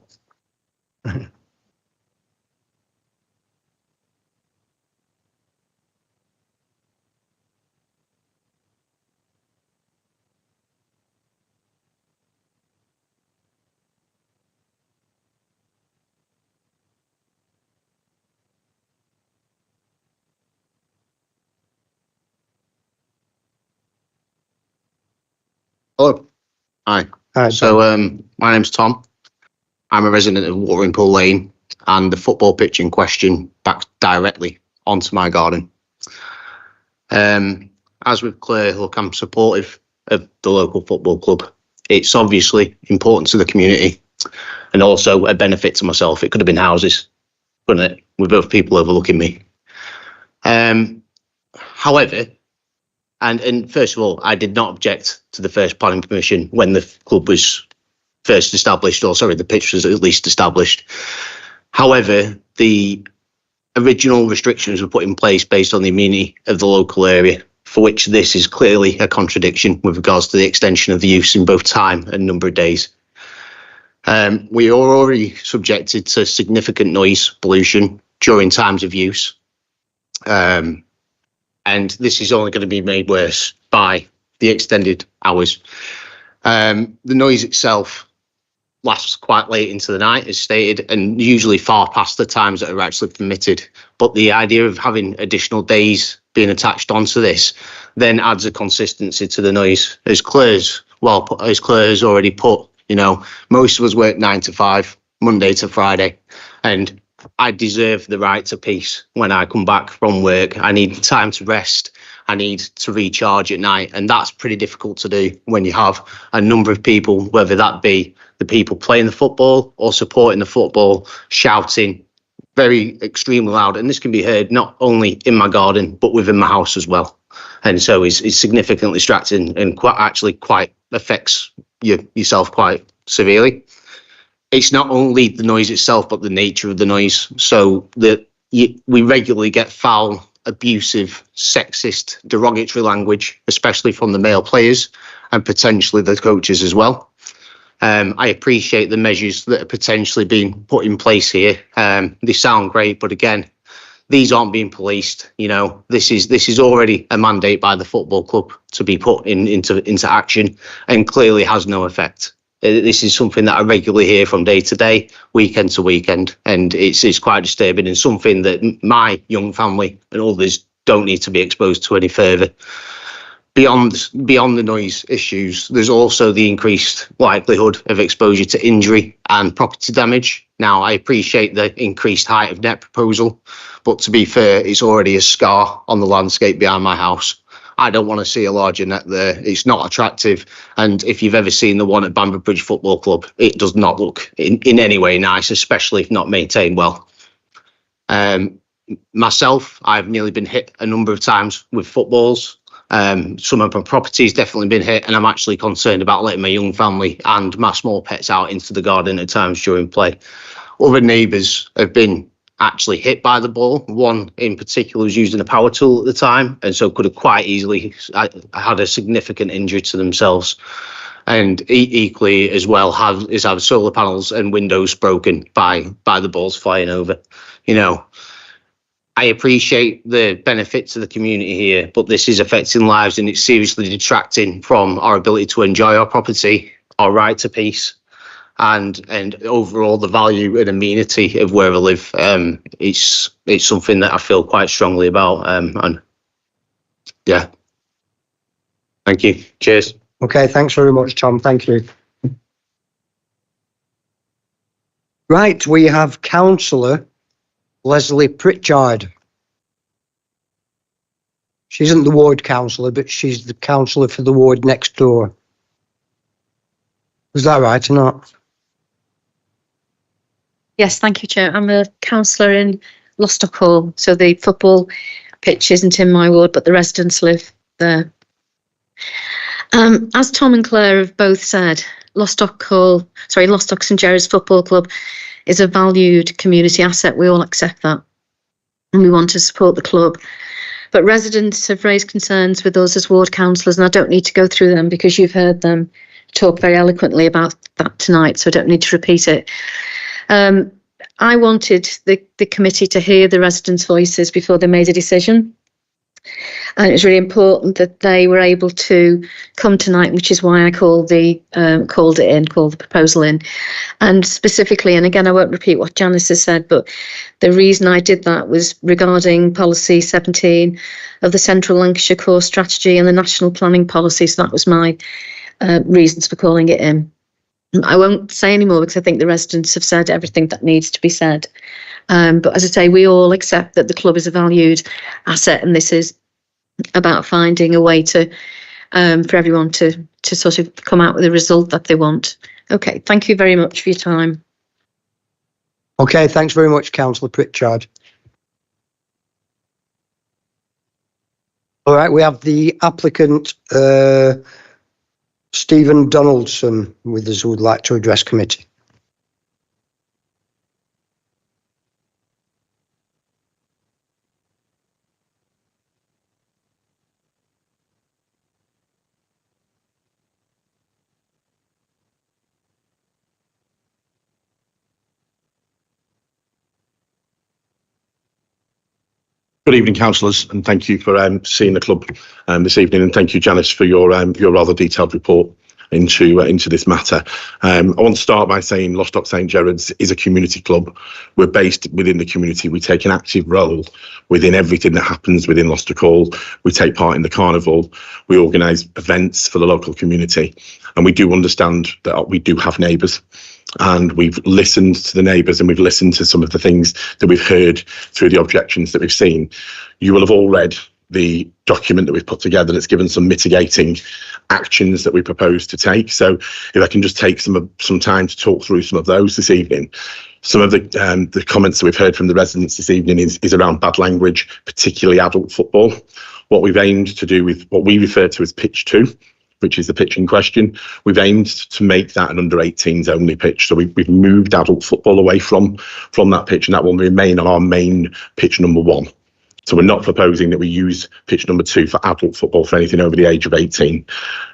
Hello. Hi. Hi. So my name's Tom. I'm a resident of Watering Pool Lane, and the football pitch in question backs directly onto my garden. As with Claire, look, I'm supportive of the local football club. It's obviously important to the community and also a benefit to myself. It could have been houses, couldn't it, with both people overlooking me. However, and first of all, I did not object to the first planning permission when the club was first established, or sorry, the pitch was at least established. However, the original restrictions were put in place based on the amenity of the local area, for which this is clearly a contradiction with regards to the extension of the use in both time and number of days. We are already subjected to significant noise pollution during times of use. And this is only going to be made worse by the extended hours. The noise itself lasts quite late into the night, as stated, and usually far past the times that are actually permitted. But the idea of having additional days being attached onto this then adds a consistency to the noise. As Claire's already put, most of us work 9 to 5, Monday to Friday, and I deserve the right to peace when I come back from work. I need time to rest. I need to recharge at night. And that's pretty difficult to do when you have a number of people, whether that be the people playing the football or supporting the football, shouting very extremely loud. And this can be heard not only in my garden, but within my house as well. And so it's significantly distracting and quite affects yourself quite severely. It's not only the noise itself, but the nature of the noise. So we regularly get foul, abusive, sexist, derogatory language, especially from the male players and potentially the coaches as well. I appreciate the measures that are potentially being put in place here. They sound great, but again, these aren't being policed. You know, this is already a mandate by the football club to be put into action, and clearly has no effect. This is something that I regularly hear from day to day, weekend to weekend, and it's quite disturbing and something that my young family and others don't need to be exposed to any further. Beyond the noise issues, there's also the increased likelihood of exposure to injury and property damage. Now, I appreciate the increased height of net proposal, but to be fair, it's already a scar on the landscape behind my house. I don't want to see a larger net there. It's not attractive. And if you've ever seen the one at Bamber Bridge Football Club, it does not look in any way nice, especially if not maintained well. Myself, I've nearly been hit a number of times with footballs. Some of my property's definitely been hit, and I'm actually concerned about letting my young family and my small pets out into the garden at times during play. Other neighbours have been actually hit by the ball. One in particular was using a power tool at the time, and so could have quite easily had a significant injury to themselves. And equally as well have solar panels and windows broken by the balls flying over. You know, I appreciate the benefit to the community here, but this is affecting lives, and it's seriously detracting from our ability to enjoy our property, our right to peace, and overall the value and amenity of where I live. It's something that I feel quite strongly about. And yeah, thank you. Cheers. Okay, thanks very much, Tom. Thank you. Right, we have Councillor Leslie Pritchard. She isn't the ward councillor, but she's the councillor for the ward next door. Is that right or not? Yes, thank you, Chair. I'm a councillor in Lostock Hall, so the football pitch isn't in my ward, but the residents live there. As Tom and Claire have both said, Lostock St Gerard's Football Club is a valued community asset. We all accept that, and we want to support the club. But residents have raised concerns with us as ward councillors, and I don't need to go through them because you've heard them talk very eloquently about that tonight, so I don't need to repeat it. I wanted the committee to hear the residents' voices before they made a decision. And it was really important that they were able to come tonight, which is why I called the proposal in. And specifically, and again, I won't repeat what Janice has said, but the reason I did that was regarding policy 17 of the Central Lancashire Core Strategy and the National Planning Policy. So that was my reasons for calling it in. I won't say any more because I think the residents have said everything that needs to be said. But as I say, we all accept that the club is a valued asset, and this is about finding a way to for everyone to sort of come out with a result that they want. Okay, thank you very much for your time. Okay, thanks very much, Councillor Pritchard. All right, we have the applicant, Stephen Donaldson, with us, who would like to address committee. Good evening, councillors, and thank you for seeing the club this evening, and thank you, Janice, for your rather detailed report into this matter. I want to start by saying Lostock St Gerard's is a community club. We're based within the community. We take an active role within everything that happens within Lostock Hall. We take part in the carnival. We organise events for the local community, and we do understand that we do have neighbours. And we've listened to the neighbours, and we've listened to some of the things that we've heard through the objections that we've seen. You will have all read the document that we've put together that's given some mitigating actions that we propose to take. So if I can just take some time to talk through some of those this evening. Some of the comments that we've heard from the residents this evening is around bad language, particularly adult football. What we've aimed to do with what we refer to as pitch 2, which is the pitch in question, we've aimed to make that an under 18s only pitch. So we've moved adult football away from that pitch, and that will remain on our main pitch number 1. So we're not proposing that we use pitch number 2 for adult football for anything over the age of 18.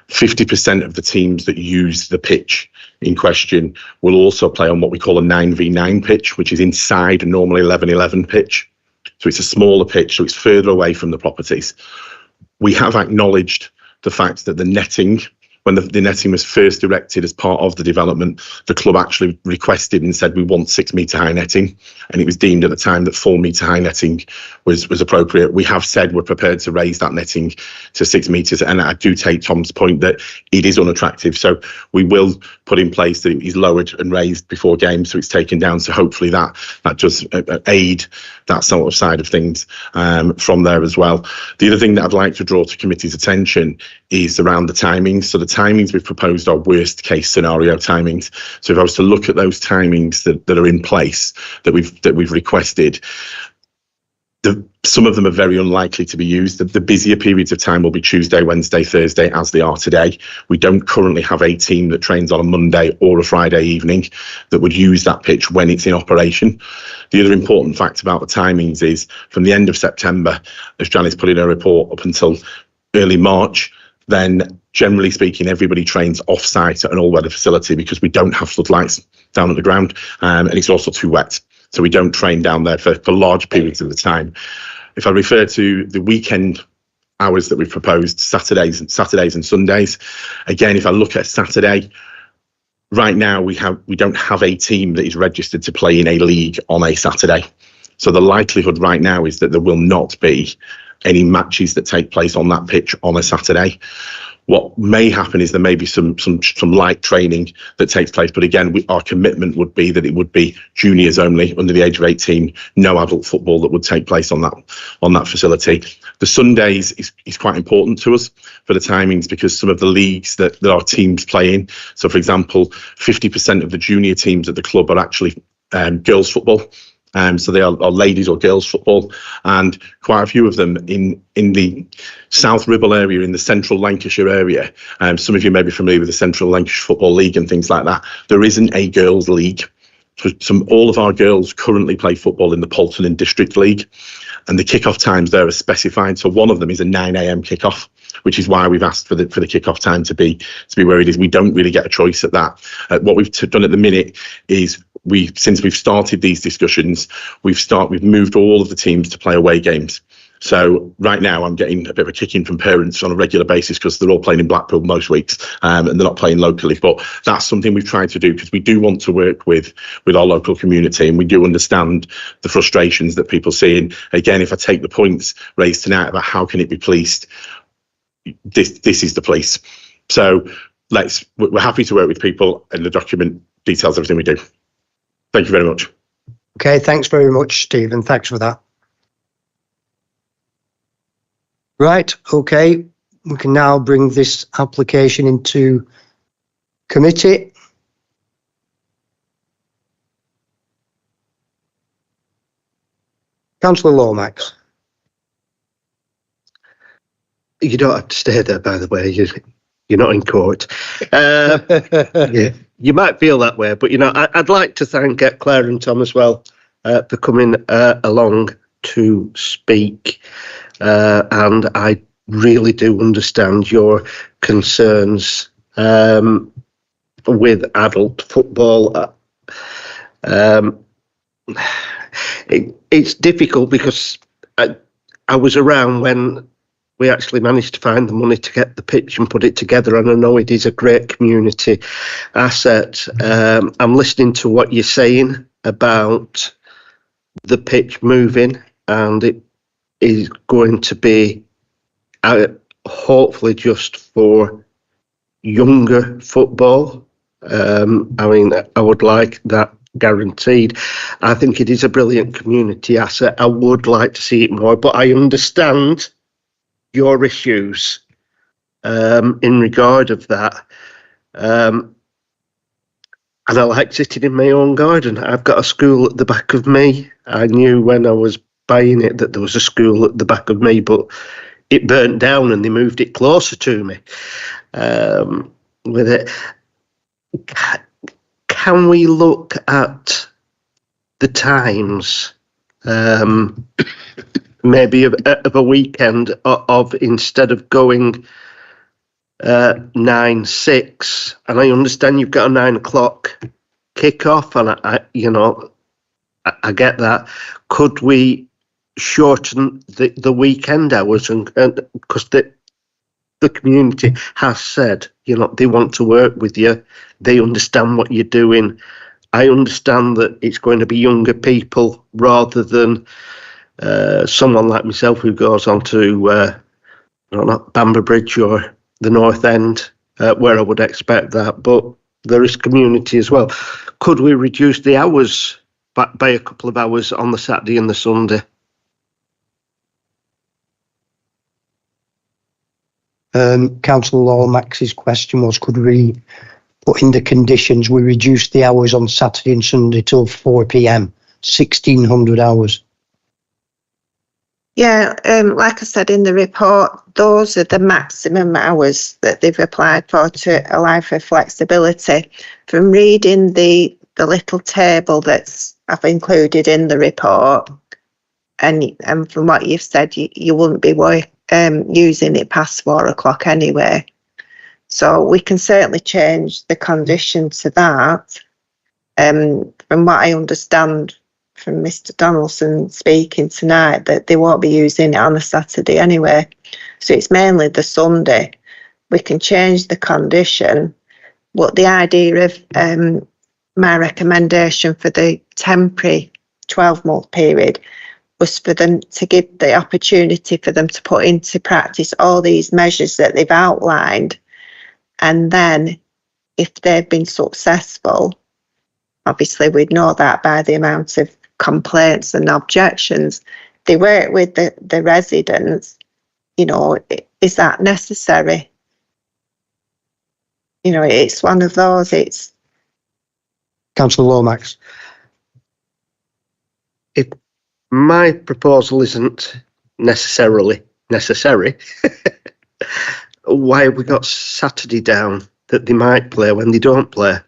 50% of the teams that use the pitch in question will also play on what we call a 9v9 pitch, which is inside a normal 11-11 pitch. So it's a smaller pitch, so it's further away from the properties. We have acknowledged the fact that the netting, when the netting was first erected as part of the development, the club actually requested and said we want 6 metre high netting, and it was deemed at the time that 4 metre high netting was appropriate. We have said we're prepared to raise that netting to 6 metres, and I do take Tom's point that it is unattractive, so we will put in place that it is lowered and raised before games, so it's taken down, so hopefully that does aid that sort of side of things from there as well. The other thing that I'd like to draw to committee's attention is around the timings. So the timings we've proposed are worst case scenario timings. So if I was to look at those timings that are in place that we've requested, some of them are very unlikely to be used. The busier periods of time will be Tuesday, Wednesday, Thursday, as they are today. We don't currently have a team that trains on a Monday or a Friday evening that would use that pitch when it's in operation. The other important fact about the timings is from the end of September, as Janice put in her report, up until early March, then generally speaking, everybody trains off-site at an all-weather facility because we don't have floodlights down at the ground, and it's also too wet. So we don't train down there for large periods of the time. If I refer to the weekend hours that we've proposed, Saturdays and Sundays, again, if I look at Saturday, right now we don't have a team that is registered to play in a league on a Saturday. So the likelihood right now is that there will not be any matches that take place on that pitch on a Saturday. What may happen is there may be some light training that takes place, but again, our commitment would be that it would be juniors only under the age of 18, no adult football that would take place on that facility. The Sundays is quite important to us for the timings because some of the leagues that our teams play in. So, for example, 50% of the junior teams at the club are actually girls football. So they are ladies or girls football, and quite a few of them in the South Ribble area, in the central Lancashire area. Some of you may be familiar with the Central Lancashire Football League and things like that. There isn't a girls' league. All of our girls currently play football in the Polton and District League, and the kick-off times there are specified. So one of them is a 9 a.m. kick-off, which is why we've asked for the kick-off time to be where it is. We don't really get a choice at that. What we've done at the minute is since we've started these discussions, we've moved all of the teams to play away games. So right now I'm getting a bit of a kick in from parents on a regular basis because they're all playing in Blackpool most weeks and they're not playing locally. But that's something we've tried to do because we do want to work with our local community, and we do understand the frustrations that people see. And again, if I take the points raised tonight about how can it be policed, this is the police. So we're happy to work with people, and the document details everything we do. Thank you very much. Okay, thanks very much, Stephen. Thanks for that. Right, okay, we can now bring this application into committee. Councillor Lomax. You don't have to stay there, by the way. You're not in court. Yeah, you might feel that way, but I'd like to thank Claire and Tom as well for coming along to speak, and I really do understand your concerns with adult football. It's difficult because I was around when we actually managed to find the money to get the pitch and put it together, and I know it is a great community asset. I'm listening to what you're saying about the pitch moving, and it is going to be hopefully just for younger football. I would like that guaranteed. I think it is a brilliant community asset. I would like to see it more, but I understand your issues in regard of that. And I like sitting in my own garden. I've got a school at the back of me. I knew when I was buying it that there was a school at the back of me, but it burnt down and they moved it closer to me. With it, can we look at the times, maybe of a weekend of instead of going 9-6, and I understand you've got a 9 o'clock kick-off, and I get that. Could we shorten the weekend hours, and because the community has said, they want to work with you, they understand what you're doing. I understand that it's going to be younger people rather than someone like myself who goes on to Bamber Bridge or the North End, where I would expect that, but there is community as well. Could we reduce the hours by a couple of hours on the Saturday and the Sunday? Councillor Lomax's question was, could we put in the conditions we reduce the hours on Saturday and Sunday till 4 p.m, 1600 hours? Yeah, like I said in the report, those are the maximum hours that they've applied for to allow for flexibility. From reading the little table that's I've included in the report, and from what you've said, you wouldn't be using it past 4 o'clock anyway. So we can certainly change the condition to that. From what I understand from Mr. Donaldson speaking tonight, that they won't be using it on a Saturday anyway. So it's mainly the Sunday. We can change the condition, but the idea of my recommendation for the temporary 12-month period was for them to give the opportunity for them to put into practice all these measures that they've outlined. And then if they've been successful, obviously we'd know that by the amount of complaints and objections. They work with the residents, is that necessary? It's one of those, it's... Councillor Lomax. If my proposal isn't necessarily necessary, why have we got Saturday down that they might play when they don't play?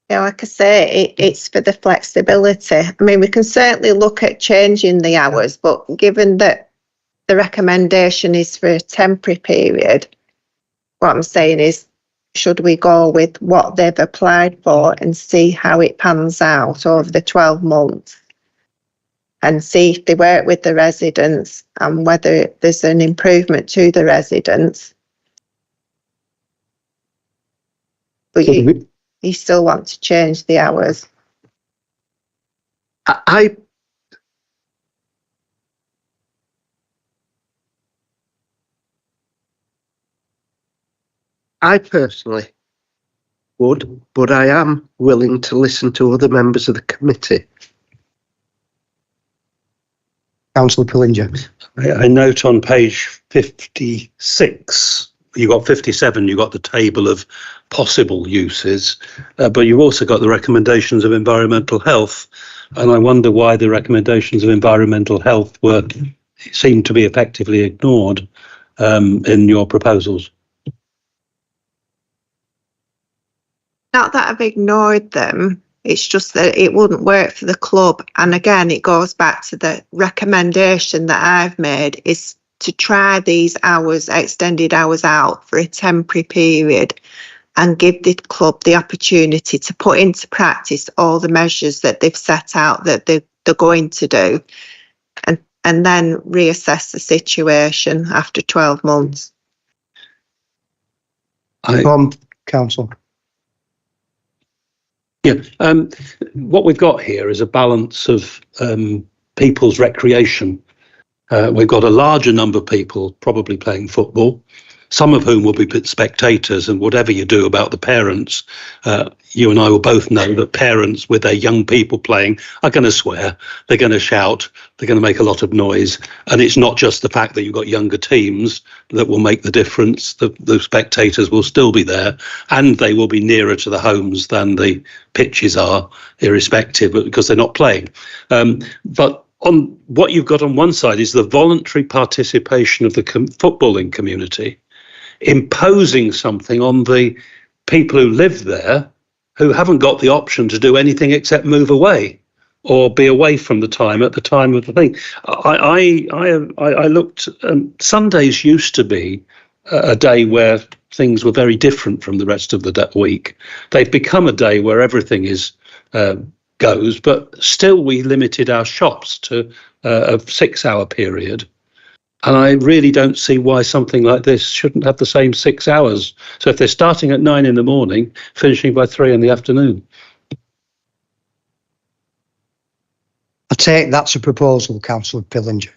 Yeah, like I say, it's for the flexibility. I mean, we can certainly look at changing the hours, but given that the recommendation is for a temporary period, what I'm saying is, should we go with what they've applied for and see how it pans out over the 12 months and see if they work with the residents and whether there's an improvement to the residents? But you still want to change the hours? I personally would, but I am willing to listen to other members of the committee. Councillor Pillinger. I note on page 56, you got 57, you got the table of possible uses, but you've also got the recommendations of environmental health. And I wonder why the recommendations of environmental health seem to be effectively ignored in your proposals. Not that I've ignored them, it's just that it wouldn't work for the club. And again, it goes back to the recommendation that I've made is to try these hours, extended hours out for a temporary period and give the club the opportunity to put into practice all the measures that they've set out that they're going to do, and then reassess the situation after 12 months. Council. Yeah, what we've got here is a balance of people's recreation. We've got a larger number of people probably playing football, some of whom will be spectators, and whatever you do about the parents, you and I will both know that parents with their young people playing are going to swear, they're going to shout, they're going to make a lot of noise. And it's not just the fact that you've got younger teams that will make the difference. The spectators will still be there, and they will be nearer to the homes than the pitches are, irrespective, because they're not playing. But on what you've got on one side is the voluntary participation of the footballing community, imposing something on the people who live there, who haven't got the option to do anything except move away or be away from the time at the time of the thing. I looked. Sundays used to be a day where things were very different from the rest of the week. They've become a day where everything is goes, but still we limited our shops to a 6-hour period. And I really don't see why something like this shouldn't have the same 6 hours. So if they're starting at 9 in the morning, finishing by 3 in the afternoon. I take that's a proposal, Councillor Pillinger.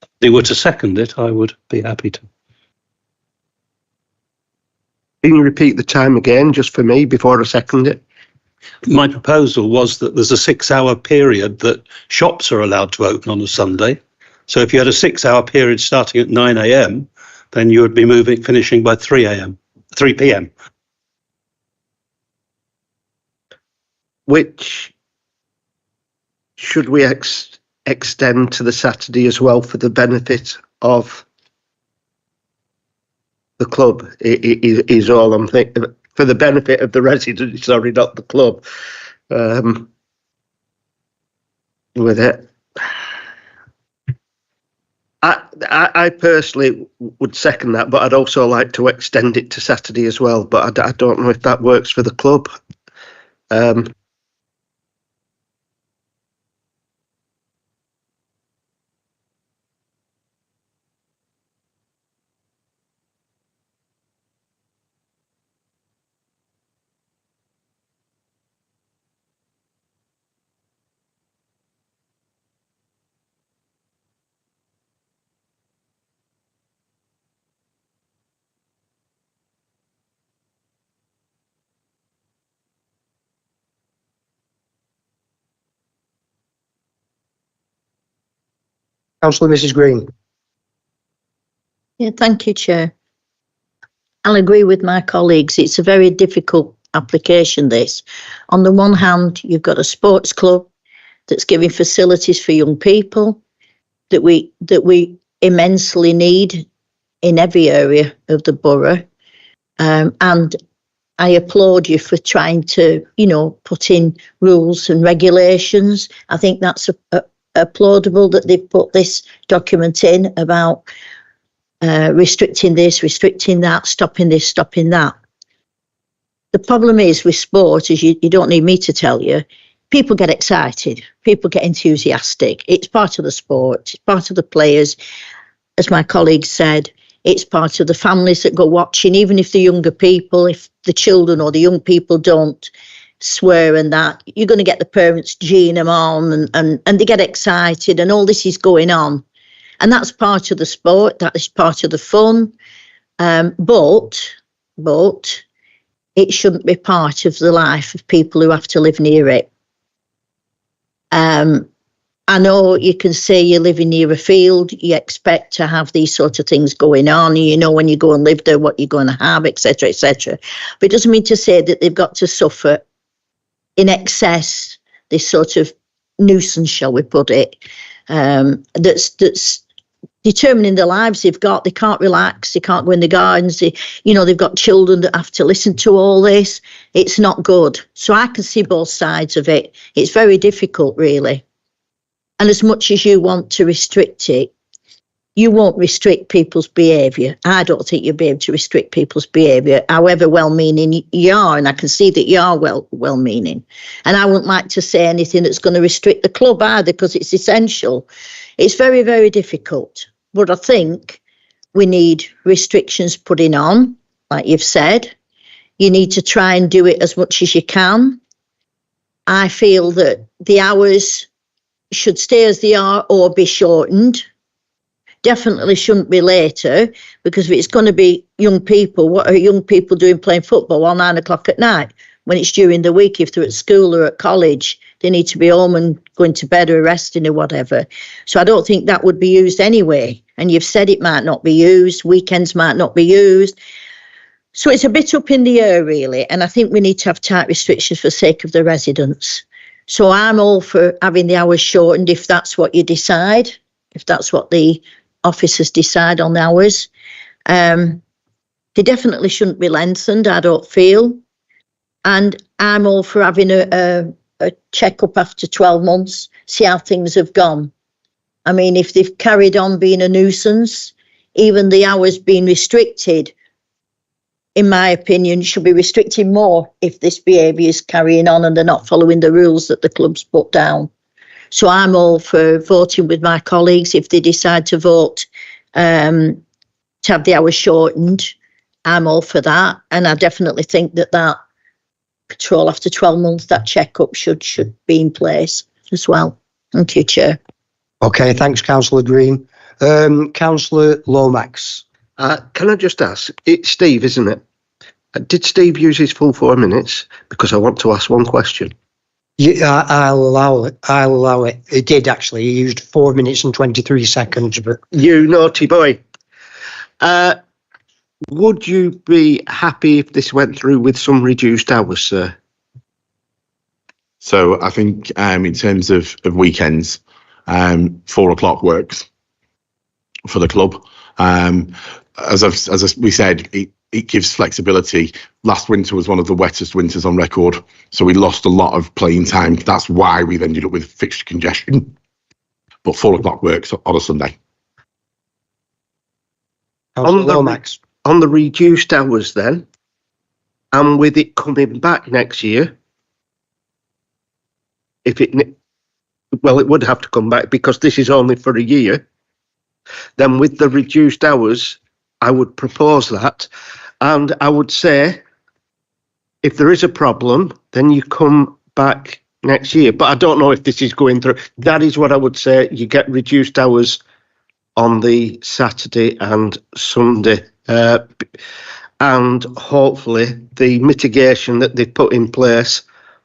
If they were to second it, I would be happy to. Can you repeat the time again, just for me, before I second it? My proposal was that there's a 6-hour period that shops are allowed to open on a Sunday. So if you had a 6-hour period starting at 9 a.m, then you would be finishing by 3 p.m. Which should we extend to the Saturday as well for the benefit of the club? Is all I'm thinking. For the benefit of the residents, sorry, not the club. With it. I personally would second that, but I'd also like to extend it to Saturday as well. But I don't know if that works for the club. Councillor Mrs. Green. Yeah, thank you, Chair. I'll agree with my colleagues. It's a very difficult application, this. On the one hand, you've got a sports club that's giving facilities for young people that we immensely need in every area of the borough. And I applaud you for trying to, put in rules and regulations. I think that's applaudable that they've put this document in about restricting this, restricting that, stopping this, stopping that. The problem is with sport, is you don't need me to tell you, people get excited, people get enthusiastic. It's part of the sport, it's part of the players. As my colleague said, it's part of the families that go watching, even if the younger people, if the children or the young people don't swear and that, you're going to get the parents geeing them on and they get excited and all this is going on. And that's part of the sport, that is part of the fun. But it shouldn't be part of the life of people who have to live near it. I know you can say you're living near a field, you expect to have these sort of things going on, you know when you go and live there what you're going to have, etc., etc. But it doesn't mean to say that they've got to suffer in excess this sort of nuisance, shall we put it, that's determining the lives they've got. They can't relax, they can't go in the gardens, they've got children that have to listen to all this. It's not good. So I can see both sides of it. It's very difficult, really. And as much as you want to restrict it, you won't restrict people's behaviour. I don't think you'll be able to restrict people's behaviour, however well-meaning you are, and I can see that you are well-meaning. And I wouldn't like to say anything that's going to restrict the club either, because it's essential. It's very, very difficult. But I think we need restrictions put in on, like you've said. You need to try and do it as much as you can. I feel that the hours should stay as they are or be shortened. Definitely shouldn't be later, because if it's going to be young people, what are young people doing playing football at 9 o'clock at night when it's during the week? If they're at school or at college, they need to be home and going to bed or resting or whatever. So I don't think that would be used anyway. And you've said it might not be used, weekends might not be used. So it's a bit up in the air, really. And I think we need to have tight restrictions for the sake of the residents. So I'm all for having the hours shortened if that's what you decide, if that's what the officers decide on the hours. They definitely shouldn't be lengthened, I don't feel. And I'm all for having a check-up after 12 months, see how things have gone. I mean, if they've carried on being a nuisance, even the hours being restricted, in my opinion, should be restricted more if this behaviour is carrying on and they're not following the rules that the club's put down. So I'm all for voting with my colleagues if they decide to vote to have the hours shortened. I'm all for that. And I definitely think that patrol after 12 months, that check-up should be in place as well. Thank you, Chair. Okay, thanks, Councillor Green. Councillor Lomax. Can I just ask, it's Steve, isn't it? Did Steve use his full 4 minutes? Because I want to ask one question. Yeah, I'll allow it. I'll allow it. It did, actually. He used 4 minutes and 23 seconds. But you naughty boy. Would you be happy if this went through with some reduced hours, sir? So I think in terms of weekends, 4 o'clock works for the club. As we said, it gives flexibility. Last winter was one of the wettest winters on record, so we lost a lot of playing time. That's why we ended up with fixture congestion. But 4 o'clock works on a Sunday. On the reduced hours then, and with it coming back next year, it would have to come back because this is only for a year. Then with the reduced hours, I would propose that. And I would say, if there is a problem, then you come back next year. But I don't know if this is going through. That is what I would say. You get reduced hours on the Saturday and Sunday. And hopefully the mitigation that they've put in place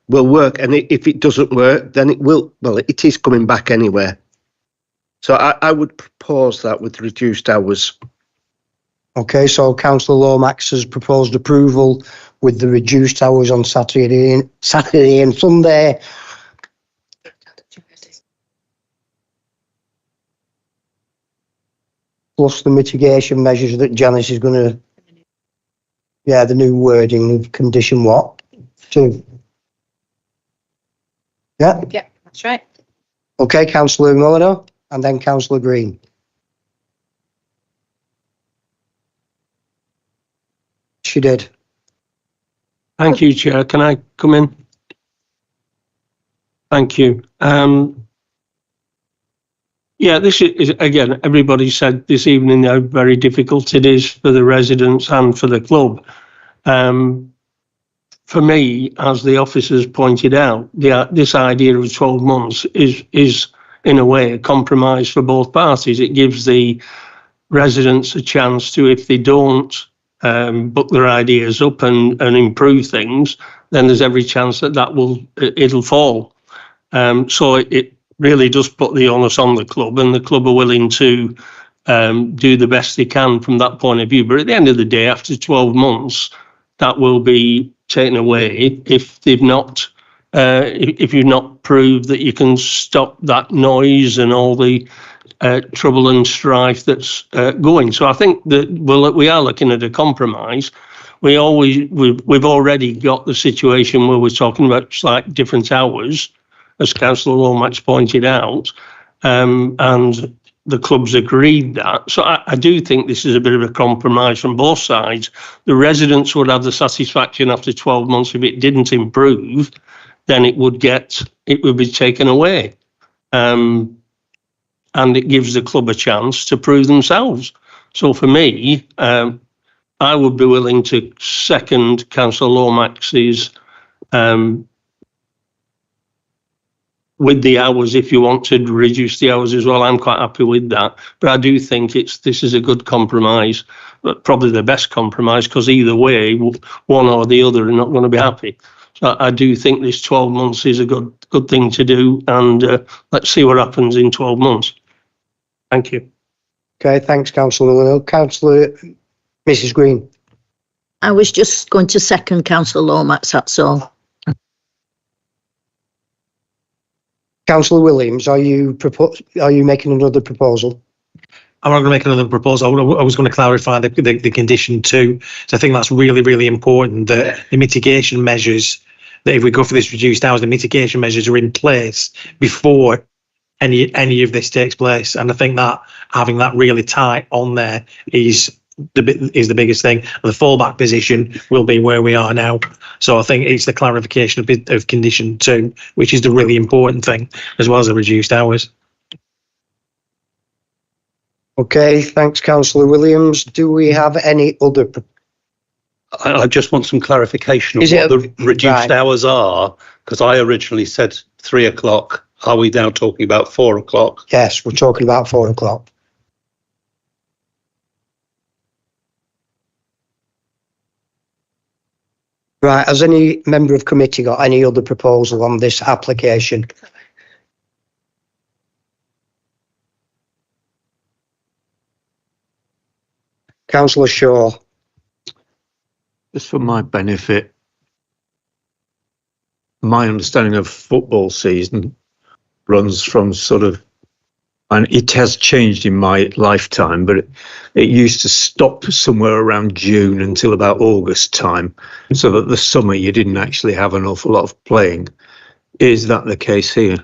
will work. And if it doesn't work, then it will. Well, it is coming back anyway. So I would propose that with reduced hours. Okay, so Councillor Lomax has proposed approval with the reduced hours on Saturday and Sunday. Plus the mitigation measures that Janice is going to, the new wording of condition what? 2. Yeah? Yeah, that's right. Okay, Councillor Molyneux and then Councillor Green. She did. Thank you, Chair. Can I come in? Thank you. Yeah, this is, again, everybody said this evening how very difficult it is for the residents and for the club. For me, as the officers pointed out, this idea of 12 months is in a way a compromise for both parties. It gives the residents a chance to, if they don't book their ideas up and improve things, then there's every chance that it'll fall. So it really does put the onus on the club, and the club are willing to do the best they can from that point of view. But at the end of the day, after 12 months, that will be taken away if they've not, if you've not proved that you can stop that noise and all the trouble and strife that's going. So I think that we are looking at a compromise. We've already got the situation where we're talking about slight different hours, as Councillor Lomax pointed out, and the club's agreed that. So I do think this is a bit of a compromise from both sides. The residents would have the satisfaction after 12 months. If it didn't improve, then it would be taken away. And it gives the club a chance to prove themselves. So for me, I would be willing to second Councillor Lomax's with the hours, if you want to reduce the hours as well, I'm quite happy with that. But I do think this is a good compromise, but probably the best compromise, because either way, one or the other are not going to be happy. So I do think this 12 months is a good thing to do, and let's see what happens in 12 months. Thank you. Okay, thanks, Councillor Mullinall. Councillor Mrs. Green. I was just going to second Councillor Lomax, that's all. Councillor Williams, are you making another proposal? I'm not going to make another proposal. I was going to clarify the condition 2. So I think that's really, really important, that the mitigation measures, that if we go for this reduced hours, the mitigation measures are in place before any of this takes place. And I think that having that really tight on there is the biggest thing. And the fallback position will be where we are now. So I think it's the clarification of condition 2, which is the really important thing, as well as the reduced hours. Okay, thanks, Councillor Williams. Do we have any other? I just want some clarification on what the reduced hours are, because I originally said 3 o'clock. Are we now talking about 4 o'clock? Yes, we're talking about 4 o'clock. Right, has any member of committee got any other proposal on this application? Councillor Shaw. Just for my benefit, my understanding of football season runs from and it has changed in my lifetime, but it used to stop somewhere around June until about August time, so that the summer you didn't actually have an awful lot of playing. Is that the case here?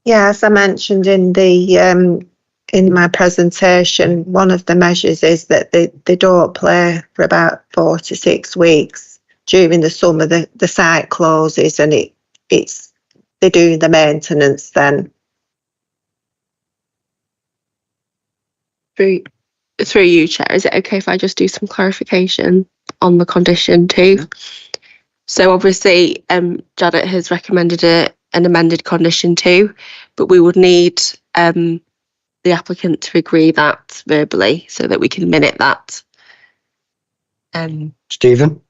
Yeah, as I mentioned in my presentation, one of the measures is that they don't play for about 4 to 6 weeks during the summer. The site closes, and they're doing the maintenance then. Through you, Chair, is it okay if I just do some clarification on the condition 2? So obviously, Janet has recommended an amended condition 2, but we would need the applicant to agree that verbally so that we can minute that. Stephen?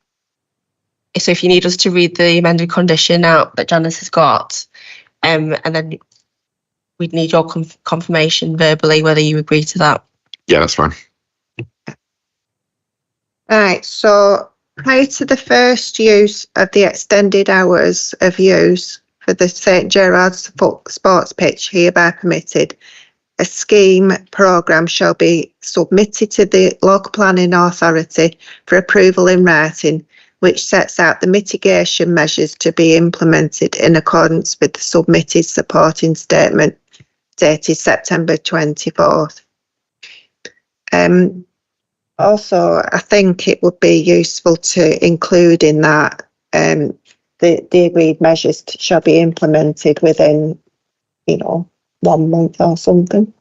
So if you need us to read the amended condition out that Janice has got, and then we'd need your confirmation verbally whether you agree to that. Yeah, that's fine. Right, so prior to the first use of the extended hours of use for the St Gerard's sports pitch hereby permitted, a scheme programme shall be submitted to the local planning authority for approval in writing, which sets out the mitigation measures to be implemented in accordance with the submitted supporting statement dated September 24th. Also, I think it would be useful to include in that the agreed measures shall be implemented within, 1 month or something.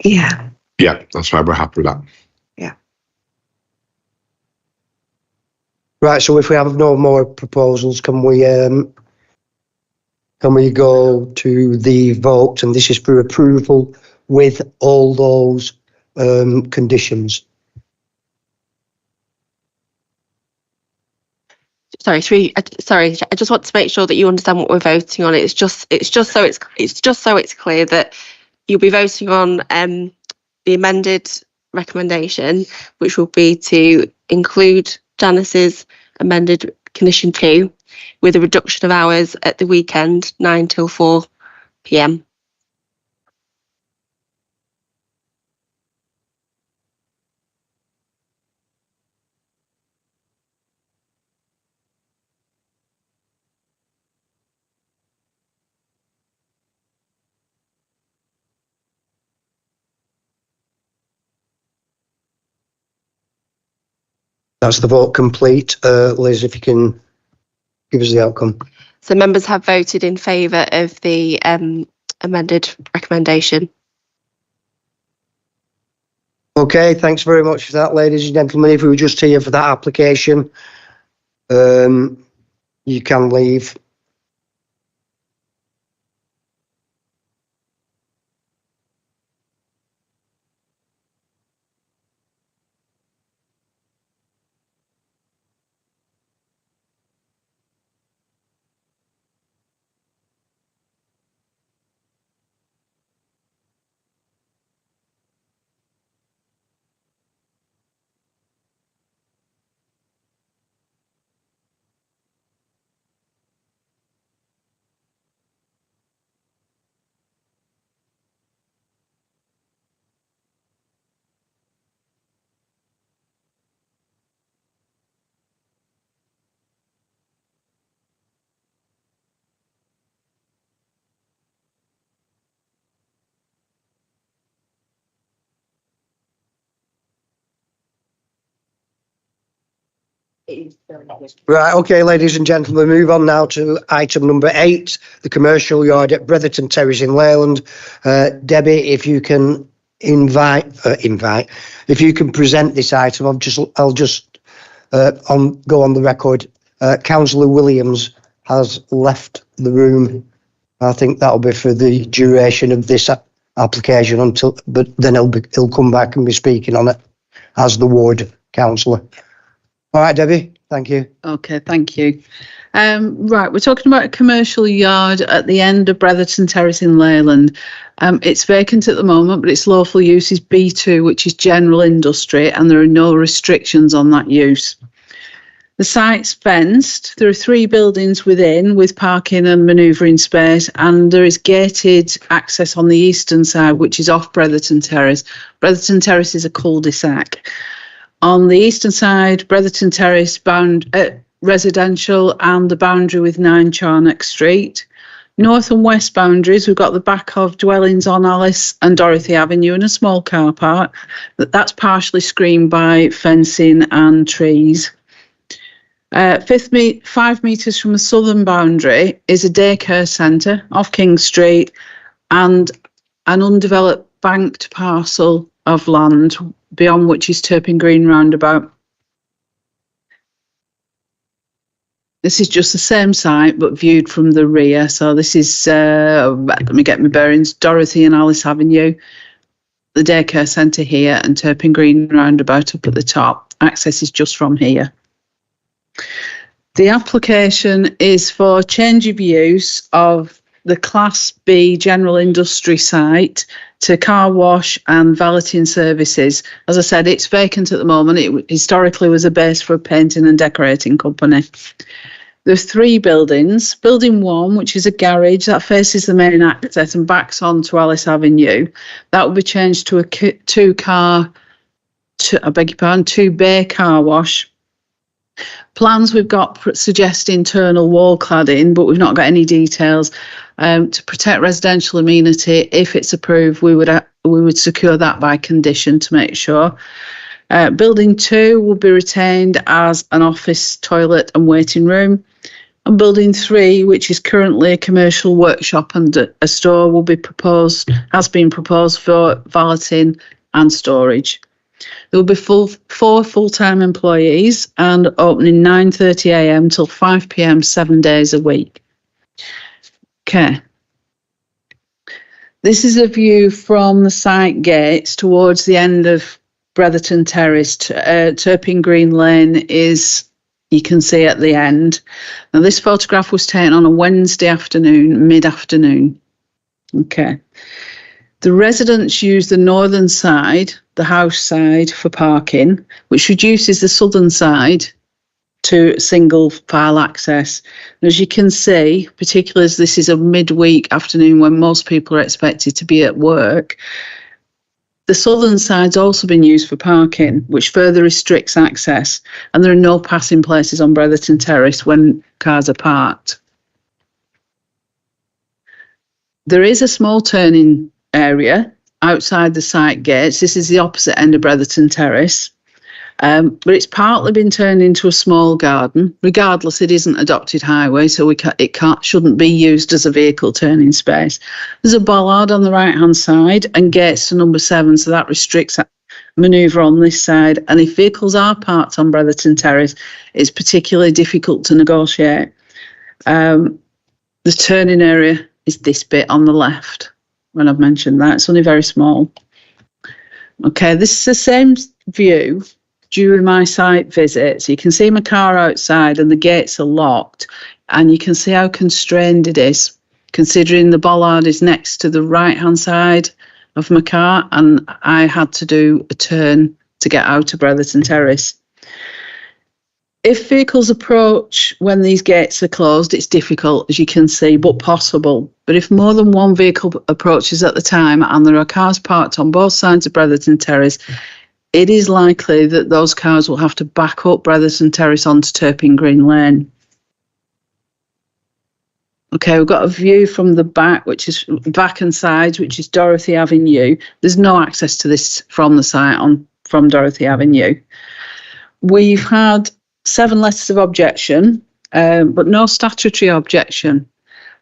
Yeah. Yeah, that's fine. We're happy with that. Yeah. Right, so if we have no more proposals, can we go to the vote? And this is for approval with all those conditions. Sorry, I just want to make sure that you understand what we're voting on. It's just so it's clear that you'll be voting on the amended recommendation, which will be to include Janice's amended condition 2 with a reduction of hours at the weekend, 9 till 4 p.m. That's the vote complete. Liz, if you can give us the outcome. So members have voted in favour of the amended recommendation. Okay, thanks very much for that, ladies and gentlemen. If we were just here for that application, you can leave. Right, okay, ladies and gentlemen, move on now to item number 8, the commercial yard at Bretherton Terrace in Leyland. Debbie, if you can if you can present this item, I'll just go on the record. Councillor Williams has left the room. I think that'll be for the duration of this application but then he'll come back and be speaking on it as the ward councillor. All right, Debbie, thank you. Okay, thank you. Right, we're talking about a commercial yard at the end of Bretherton Terrace in Leyland. It's vacant at the moment, but its lawful use is B2, which is general industry, and there are no restrictions on that use. The site's fenced. There are 3 buildings within with parking and manoeuvring space, and there is gated access on the eastern side, which is off Bretherton Terrace. Bretherton Terrace is a cul-de-sac. On the eastern side, Bretherton Terrace residential and the boundary with 9 Charnock Street. North and west boundaries, we've got the back of dwellings on Alice and Dorothy Avenue and a small car park. That's partially screened by fencing and trees. 5 metres from the southern boundary is a daycare centre off King Street and an undeveloped banked parcel of land beyond which is Turpin Green roundabout. This is just the same site but viewed from the rear. So this is, let me get my bearings, Dorothy and Alice Avenue, the daycare centre here and Turpin Green roundabout up at the top. Access is just from here. The application is for change of use of the Class B general industry site to car wash and valeting services. As I said, it's vacant at the moment. It historically was a base for a painting and decorating company. There's 3 buildings. Building 1, which is a garage that faces the main access and backs onto Alice Avenue, that will be changed to a 2-bay car wash. Plans we've got suggest internal wall cladding, but we've not got any details. To protect residential amenity, if it's approved, we would secure that by condition to make sure. Building 2 will be retained as an office, toilet and waiting room. And building 3, which is currently a commercial workshop and a store, has been proposed for valeting and storage. There will be 4 full-time employees and opening 9:30 a.m. till 5 p.m. 7 days a week. Okay. This is a view from the site gates towards the end of Bretherton Terrace. Turpin Green Lane is, you can see at the end. Now this photograph was taken on a Wednesday afternoon, mid-afternoon. Okay. The residents use the northern side, the house side, for parking, which reduces the southern side to single file access. And as you can see, particularly as this is a midweek afternoon when most people are expected to be at work, the southern side's also been used for parking, which further restricts access, and there are no passing places on Bretherton Terrace when cars are parked. There is a small turning area outside the site gates. This is the opposite end of Bretherton Terrace, but it's partly been turned into a small garden. Regardless, it isn't adopted highway, so shouldn't be used as a vehicle turning space. There's a bollard on the right hand side and gates to number 7, so that restricts manoeuvre on this side. And if vehicles are parked on Bretherton Terrace, it's particularly difficult to negotiate. The turning area is this bit on the left. When I've mentioned that, it's only very small. Okay, this is the same view during my site visit. So you can see my car outside and the gates are locked, and you can see how constrained it is, considering the bollard is next to the right-hand side of my car, and I had to do a turn to get out of Bretherton Terrace. If vehicles approach when these gates are closed, it's difficult, as you can see, but possible. But if more than one vehicle approaches at the time and there are cars parked on both sides of Bretherton Terrace, it is likely that those cars will have to back up Bretherton Terrace onto Turpin Green Lane. Okay, we've got a view from the back, which is back and sides, which is Dorothy Avenue. There's no access to this from the site from Dorothy Avenue. We've had 7 letters of objection, but no statutory objection.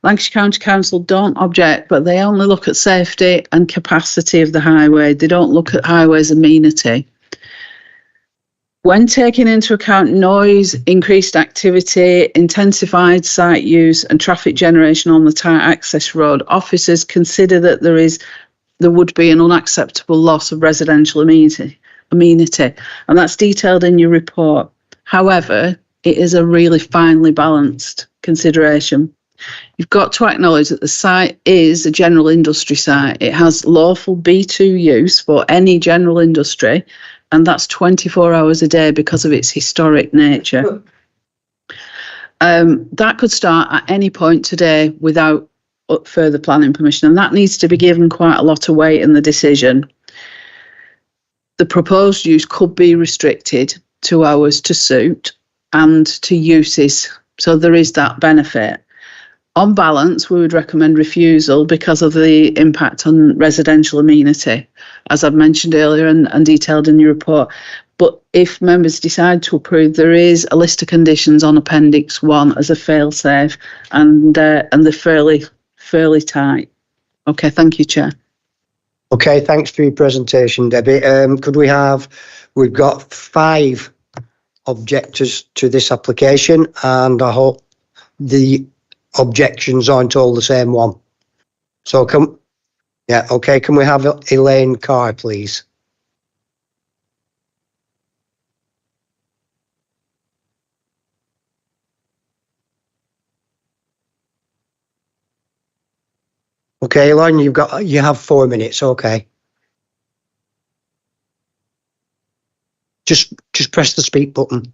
Lancashire County Council don't object, but they only look at safety and capacity of the highway. They don't look at highway's amenity. When taking into account noise, increased activity, intensified site use and traffic generation on the tight access road, officers consider that there would be an unacceptable loss of residential amenity, and that's detailed in your report. However, it is a really finely balanced consideration. You've got to acknowledge that the site is a general industry site. It has lawful B2 use for any general industry, and that's 24 hours a day because of its historic nature. That could start at any point today without further planning permission, and that needs to be given quite a lot of weight in the decision. The proposed use could be restricted to hours to suit and to uses, so there is that benefit. On balance, we would recommend refusal because of the impact on residential amenity, as I've mentioned earlier and detailed in your report. But if members decide to approve, there is a list of conditions on Appendix 1 as a fail-safe, and they're fairly tight. Okay, thank you, Chair. Okay, thanks for your presentation, Debbie. We've got 5 objectors to this application, and I hope the objections aren't all the same one. So can we have Elaine Carr, please? Okay, Elaine, you have 4 minutes. Okay. Just press the speak button.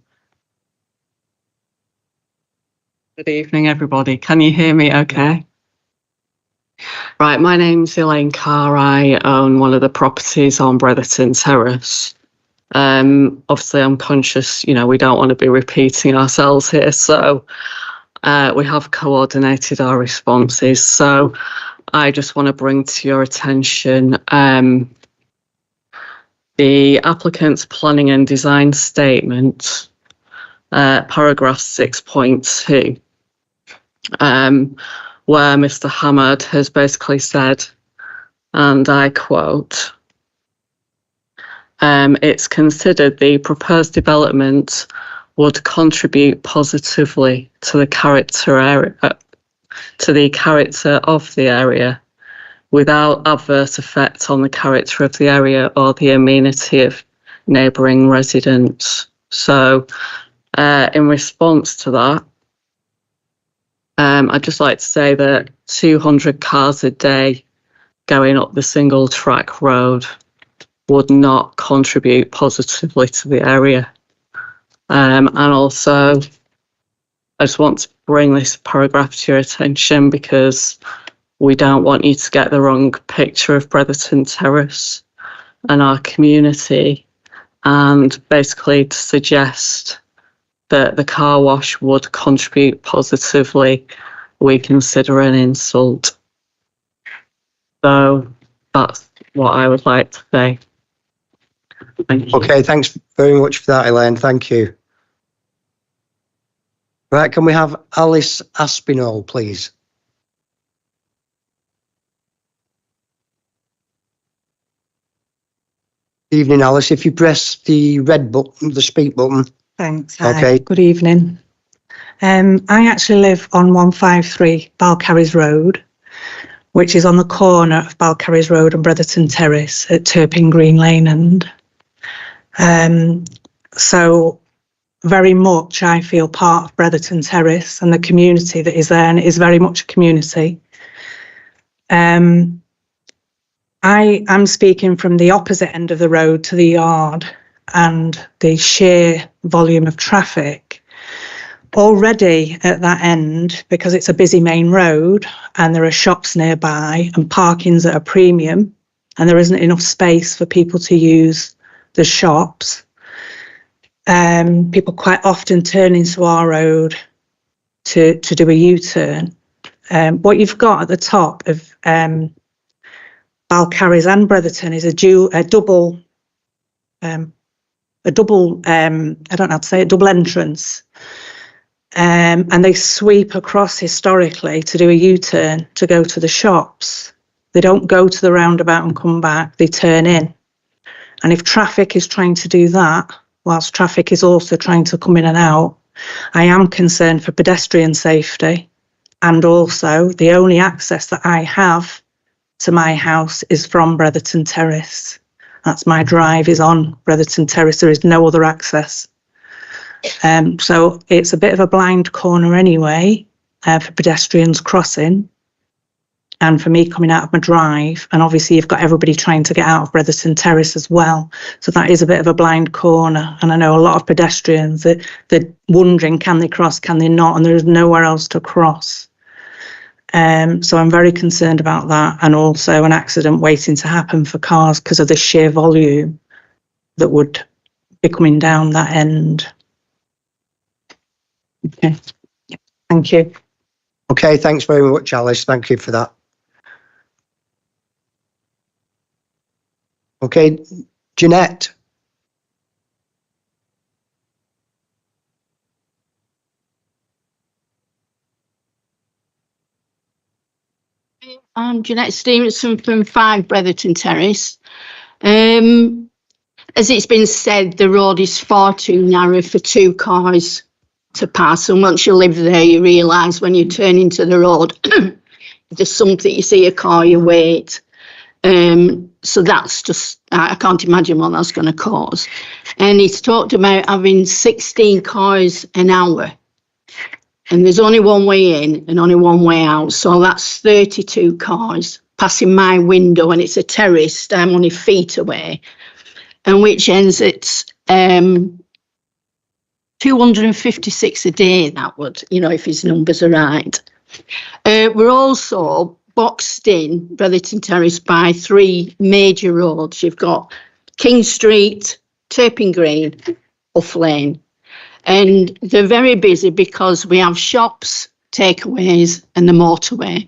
Good evening, everybody. Can you hear me okay? Right, my name's Elaine Carr. I own one of the properties on Bretherton Terrace. Obviously, I'm conscious, we don't want to be repeating ourselves here, so we have coordinated our responses. So I just want to bring to your attention the applicant's planning and design statement, paragraph 6.2. Where Mr. Hamad has basically said, and I quote, it's considered the proposed development would contribute positively to the character of the area without adverse effect on the character of the area or the amenity of neighbouring residents. So in response to that, I'd just like to say that 200 cars a day going up the single track road would not contribute positively to the area. And also, I just want to bring this paragraph to your attention because we don't want you to get the wrong picture of Bretherton Terrace and our community, and basically to suggest that the car wash would contribute positively, we consider an insult. So that's what I would like to say. Thank you. Okay, thanks very much for that, Elaine. Thank you. Right, can we have Alice Aspinall, please? Evening, Alice. If you press the red button, the speak button. Thanks. Hi. Okay. Good evening. I actually live on 153 Balcarres Road, which is on the corner of Balcarres Road and Bretherton Terrace at Turpin Green Lane End. So very much I feel part of Bretherton Terrace and the community that is there, and it is very much a community. I am speaking from the opposite end of the road to the yard and the sheer volume of traffic. Already at that end, because it's a busy main road and there are shops nearby and parking's at a premium and there isn't enough space for people to use the shops, people quite often turn into our road to do a U-turn. What you've got at the top of Balcarres and Bretherton is a double entrance. And they sweep across historically to do a U-turn to go to the shops. They don't go to the roundabout and come back, they turn in. And if traffic is trying to do that, whilst traffic is also trying to come in and out, I am concerned for pedestrian safety. And also the only access that I have to my house is from Bretherton Terrace. That's my drive is on Bretherton Terrace. There is no other access. So it's a bit of a blind corner anyway for pedestrians crossing and for me coming out of my drive. And obviously you've got everybody trying to get out of Bretherton Terrace as well. So that is a bit of a blind corner. And I know a lot of pedestrians that they're wondering, can they cross, can they not? And there's nowhere else to cross. So I'm very concerned about that, and also an accident waiting to happen for cars because of the sheer volume that would be coming down that end. Okay, thank you. Okay, thanks very much, Alice. Thank you for that. Okay, Jeanette. I'm Jeanette Stevenson from 5 Bretherton Terrace. As it's been said, the road is far too narrow for 2 cars to pass, and once you live there you realise when you turn into the road if there's something, you see a car, you wait. So that's just, I can't imagine what that's going to cause. And he's talked about having 16 cars an hour. And there's only one way in and only one way out. So that's 32 cars passing my window, and it's a terrace. I'm only feet away. And which ends at 256 a day, that would, if his numbers are right. We're also boxed in Bretherton Terrace by 3 major roads. You've got King Street, Turpin Green, Huff Lane. And they're very busy because we have shops, takeaways and the motorway.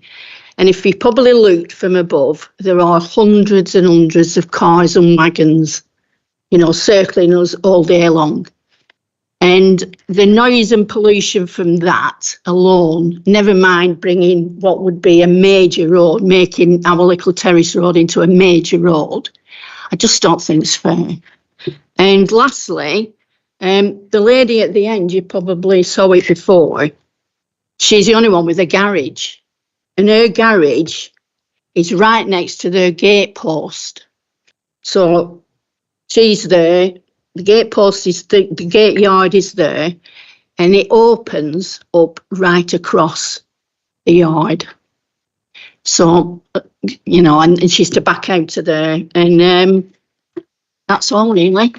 And if you probably looked from above, there are hundreds and hundreds of cars and wagons, circling us all day long. And the noise and pollution from that alone, never mind bringing what would be a major road, making our little terrace road into a major road, I just don't think it's fair. And lastly, the lady at the end, you probably saw it before, she's the only one with a garage. And her garage is right next to the gate post. So she's there, the gate post is, the gate yard is there, and it opens up right across the yard. So, and she's to back out to there. And that's all really.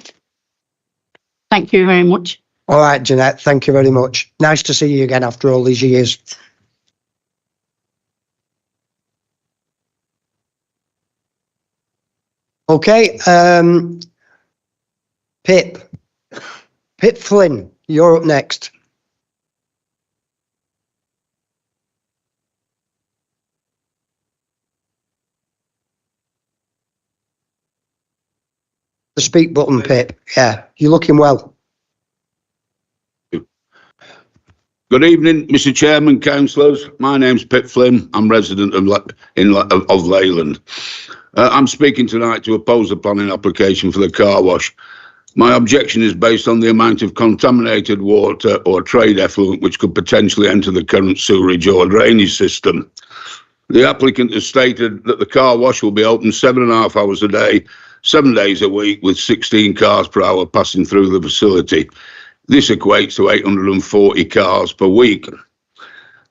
Thank you very much. All right, Jeanette, thank you very much. Nice to see you again after all these years. Okay, Pip Flynn, you're up next. The speak button, Pip. Yeah, you're looking well. Good evening, Mr. Chairman, councillors. My name's Pip Flynn. I'm resident of Leyland. I'm speaking tonight to oppose the planning application for the car wash. My objection is based on the amount of contaminated water or trade effluent which could potentially enter the current sewerage or drainage system. The applicant has stated that the car wash will be open 7.5 hours a day, 7 days a week, with 16 cars per hour passing through the facility. This equates to 840 cars per week.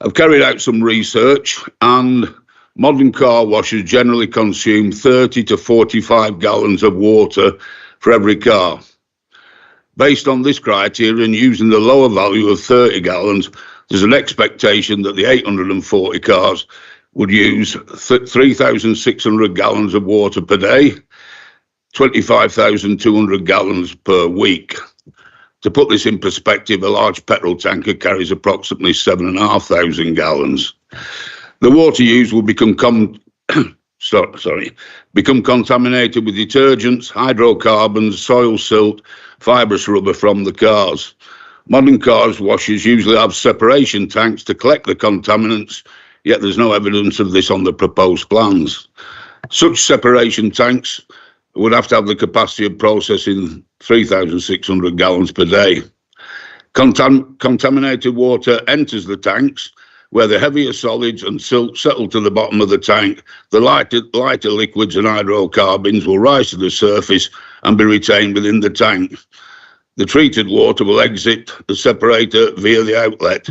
I've carried out some research, and modern car washes generally consume 30 to 45 gallons of water for every car. Based on this criteria and using the lower value of 30 gallons, there's an expectation that the 840 cars would use 3,600 gallons of water per day, 25,200 gallons per week. To put this in perspective, a large petrol tanker carries approximately 7,500 gallons. The water used will become contaminated with detergents, hydrocarbons, soil silt, fibrous rubber from the cars. Modern cars washes usually have separation tanks to collect the contaminants, yet there's no evidence of this on the proposed plans. Such separation tanks would have to have the capacity of processing 3,600 gallons per day. Contaminated water enters the tanks, where the heavier solids and silt settle to the bottom of the tank. The lighter liquids and hydrocarbons will rise to the surface and be retained within the tank. The treated water will exit the separator via the outlet.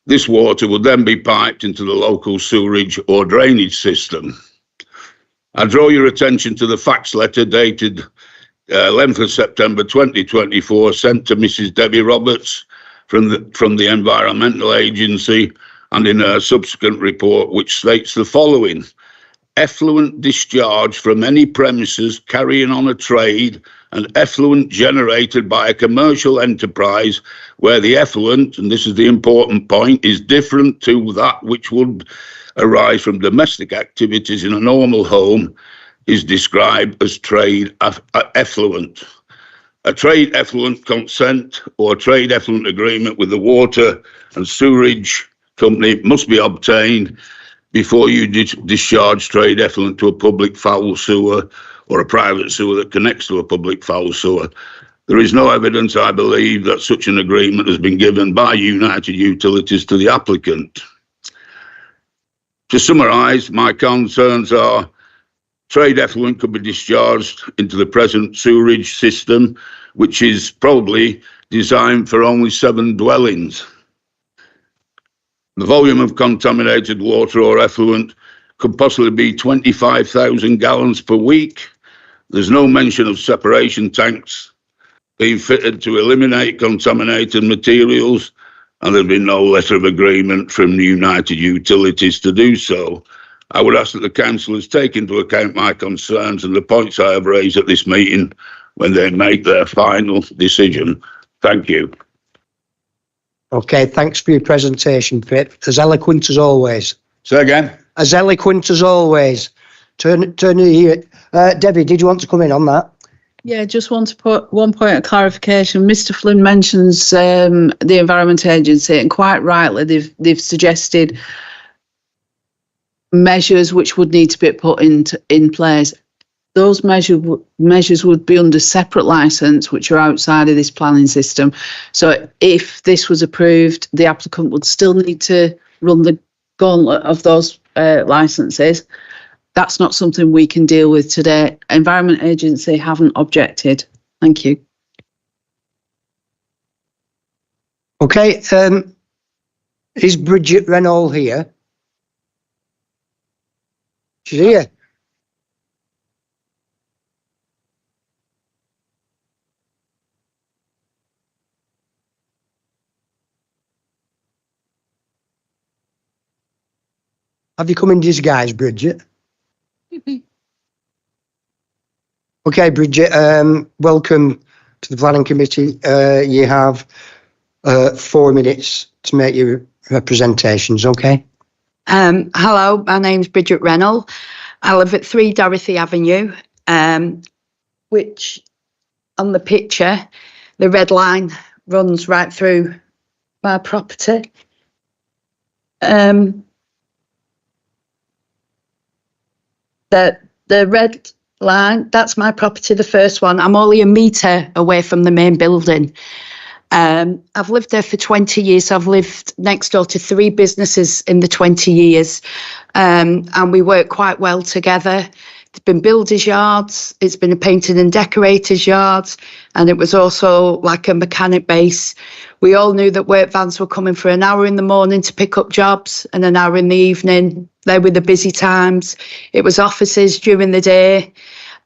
This water will then be piped into the local sewerage or drainage system. I draw your attention to the fax letter dated 11th of September 2024, sent to Mrs. Debbie Roberts from the Environmental Agency, and in a subsequent report which states the following: effluent discharge from any premises carrying on a trade and effluent generated by a commercial enterprise where the effluent, and this is the important point, is different to that which would arise from domestic activities in a normal home, is described as trade effluent. A trade effluent consent or trade effluent agreement with the water and sewerage company must be obtained before you discharge trade effluent to a public foul sewer or a private sewer that connects to a public foul sewer. There is no evidence, I believe, that such an agreement has been given by United Utilities to the applicant. To summarise, my concerns are: trade effluent could be discharged into the present sewerage system, which is probably designed for only 7 dwellings. The volume of contaminated water or effluent could possibly be 25,000 gallons per week. There's no mention of separation tanks being fitted to eliminate contaminated materials, and there's been no letter of agreement from the United Utilities to do so. I would ask that the councillors take into account my concerns and the points I have raised at this meeting when they make their final decision. Thank you. Okay, thanks for your presentation, Pip. As eloquent as always. Say again? As eloquent as always. Turn here. Debbie, did you want to come in on that? Yeah, just want to put one point of clarification. Mr. Flynn mentions the Environment Agency, and quite rightly, they've suggested measures which would need to be put in place. Those measures would be under separate licence, which are outside of this planning system. So if this was approved, the applicant would still need to run the gauntlet of those licences. That's not something we can deal with today. Environment Agency haven't objected. Thank you. Okay, is Bridget Reynolds here? She's here. Have you come in disguise, Bridget? Okay, Bridget, welcome to the Planning Committee. You have 4 minutes to make your representations, okay? Hello, my name's Bridget Reynolds. I live at 3 Dorothy Avenue, which on the picture, the red line runs right through my property. the red line, that's my property, the first one. I'm only a metre away from the main building. I've lived there for 20 years. I've lived next door to 3 businesses in the 20 years, and we work quite well together. It's been builders' yards, it's been a painting and decorators' yards, and it was also like a mechanic base. We all knew that work vans were coming for an hour in the morning to pick up jobs and an hour in the evening. They were the busy times. It was offices during the day.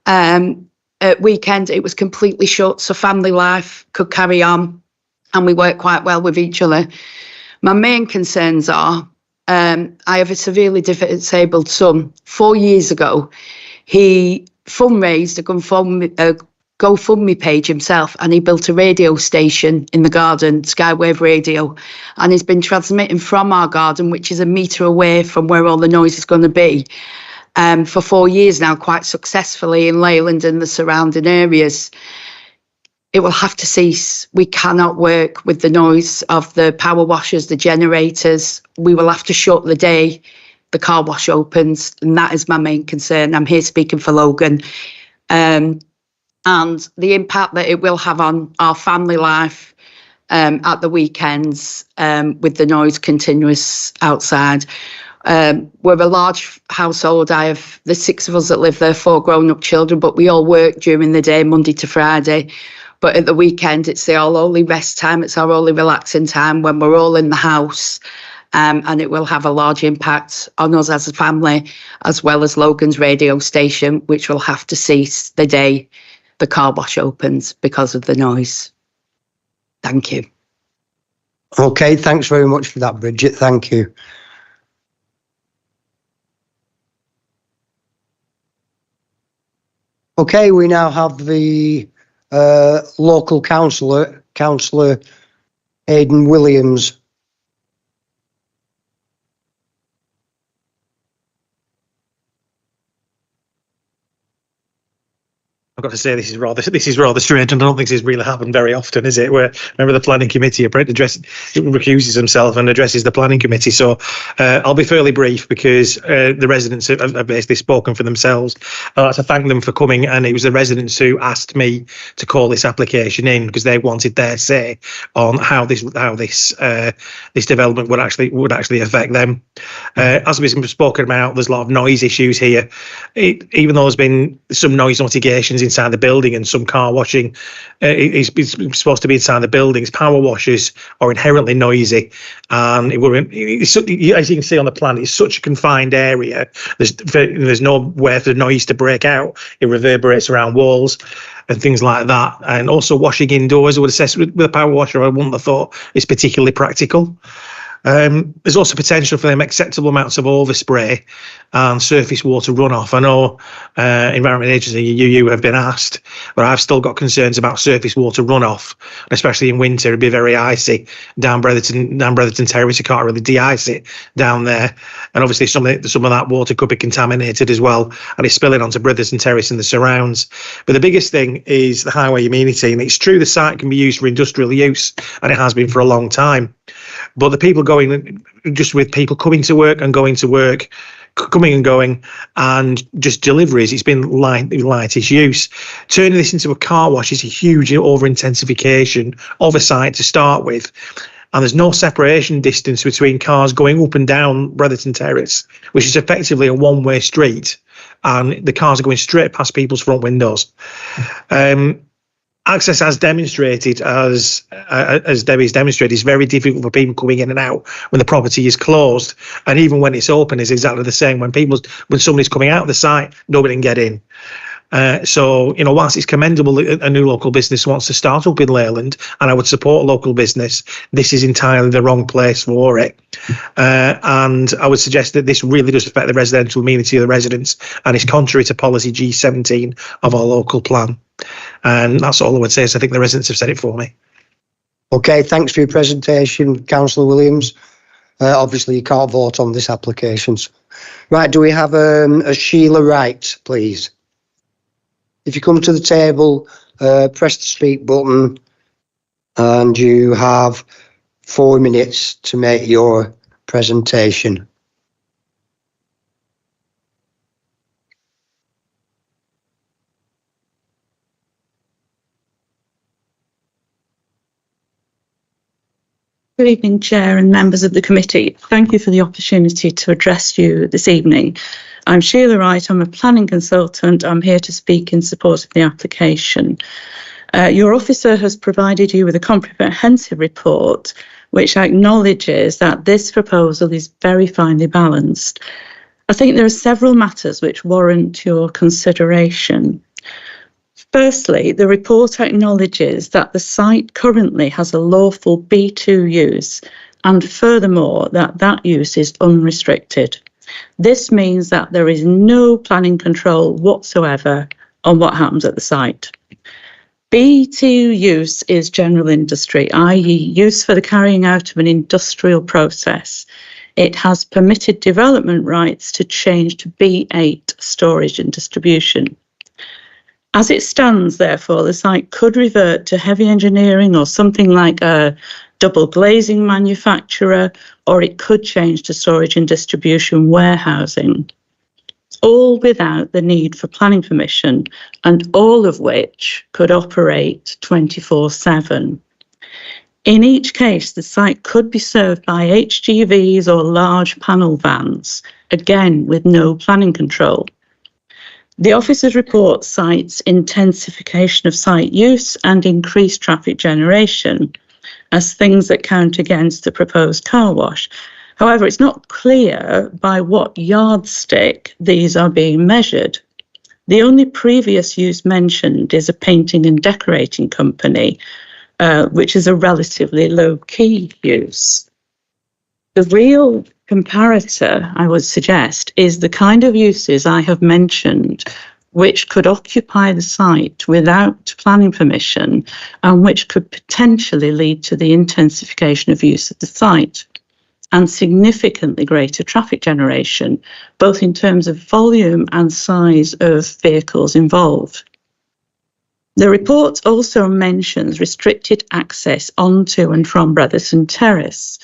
At weekend, it was completely shut, so family life could carry on, and we work quite well with each other. My main concerns are, I have a severely disabled son. 4 years ago, he fundraised a GoFundMe page himself, and he built a radio station in the garden, Skywave Radio, and he's been transmitting from our garden, which is a metre away from where all the noise is going to be, for 4 years now, quite successfully in Leyland and the surrounding areas. It will have to cease. We cannot work with the noise of the power washers, the generators. We will have to shut the day the car wash opens, and that is my main concern. I'm here speaking for Logan. And the impact that it will have on our family life at the weekends with the noise continuous outside. We're a large household. I have the 6 of us that live there, 4 grown-up children, but we all work during the day, Monday to Friday. But at the weekend, it's our only rest time. It's our only relaxing time when we're all in the house. And it will have a large impact on us as a family, as well as Logan's radio station, which will have to cease the day the car wash opens because of the noise. Thank you. Okay, thanks very much for that, Bridget. Thank you. Okay, we now have the local councillor, Councillor Aidan Williams. I've got to say this is rather strange, and I don't think this has really happened very often, is it? Where remember the planning committee recuses himself and addresses the planning committee. So I'll be fairly brief because the residents have basically spoken for themselves. I'd like to thank them for coming, and it was the residents who asked me to call this application in because they wanted their say on how this development would actually affect them. As we've spoken about, there's a lot of noise issues here. Even though there's been some noise notifications inside the building and some car washing is supposed to be inside the buildings, power washers are inherently noisy, and as you can see on the plan, it's such a confined area. There's nowhere for the noise to break out. It reverberates around walls and things like that. And also washing indoors, I would assess with a power washer, I wouldn't have thought it's particularly practical. There's also potential for them acceptable amounts of overspray and surface water runoff. I know Environment Agency, you have been asked, but I've still got concerns about surface water runoff, especially in winter. It'd be very icy down Bretherton Terrace. You can't really de-ice it down there, and obviously some of that water could be contaminated as well, and it's spilling onto Bretherton Terrace and the surrounds. But the biggest thing is the highway amenity, and it's true the site can be used for industrial use, and it has been for a long time. But the people just with people coming to work and going to work, coming and going, and just deliveries, it's been lightish use. Turning this into a car wash is a huge over-intensification of a site to start with. And there's no separation distance between cars going up and down Bretherton Terrace, which is effectively a one-way street. And the cars are going straight past people's front windows. Access, as demonstrated, as Debbie's demonstrated, is very difficult for people coming in and out when the property is closed, and even when it's open, is exactly the same. When somebody's coming out of the site, nobody can get in. So, whilst it's commendable that a new local business wants to start up in Leyland, and I would support local business, this is entirely the wrong place for it. And I would suggest that this really does affect the residential amenity of the residents, and is contrary to policy G17 of our local plan. And that's all I would say. So I think the residents have said it for me. Okay, thanks for your presentation, Councillor Williams. Obviously, you can't vote on this application. Right, do we have a Sheila Wright, please? If you come to the table, press the speak button, and you have 4 minutes to make your presentation. Good evening, Chair and members of the committee. Thank you for the opportunity to address you this evening. I'm Sheila Wright. I'm a planning consultant. I'm here to speak in support of the application. Your officer has provided you with a comprehensive report which acknowledges that this proposal is very finely balanced. I think there are several matters which warrant your consideration. Firstly, the report acknowledges that the site currently has a lawful B2 use, and furthermore that use is unrestricted. This means that there is no planning control whatsoever on what happens at the site. B2 use is general industry, i.e. use for the carrying out of an industrial process. It has permitted development rights to change to B8 storage and distribution. As it stands, therefore, the site could revert to heavy engineering or something like a double glazing manufacturer, or it could change to storage and distribution warehousing, all without the need for planning permission, and all of which could operate 24/7. In each case, the site could be served by HGVs or large panel vans, again with no planning control. The officer's report cites intensification of site use and increased traffic generation as things that count against the proposed car wash. However, it's not clear by what yardstick these are being measured. The only previous use mentioned is a painting and decorating company, which is a relatively low-key use. The real comparator, I would suggest, is the kind of uses I have mentioned which could occupy the site without planning permission and which could potentially lead to the intensification of use of the site and significantly greater traffic generation, both in terms of volume and size of vehicles involved. The report also mentions restricted access onto and from Bretherton Terrace.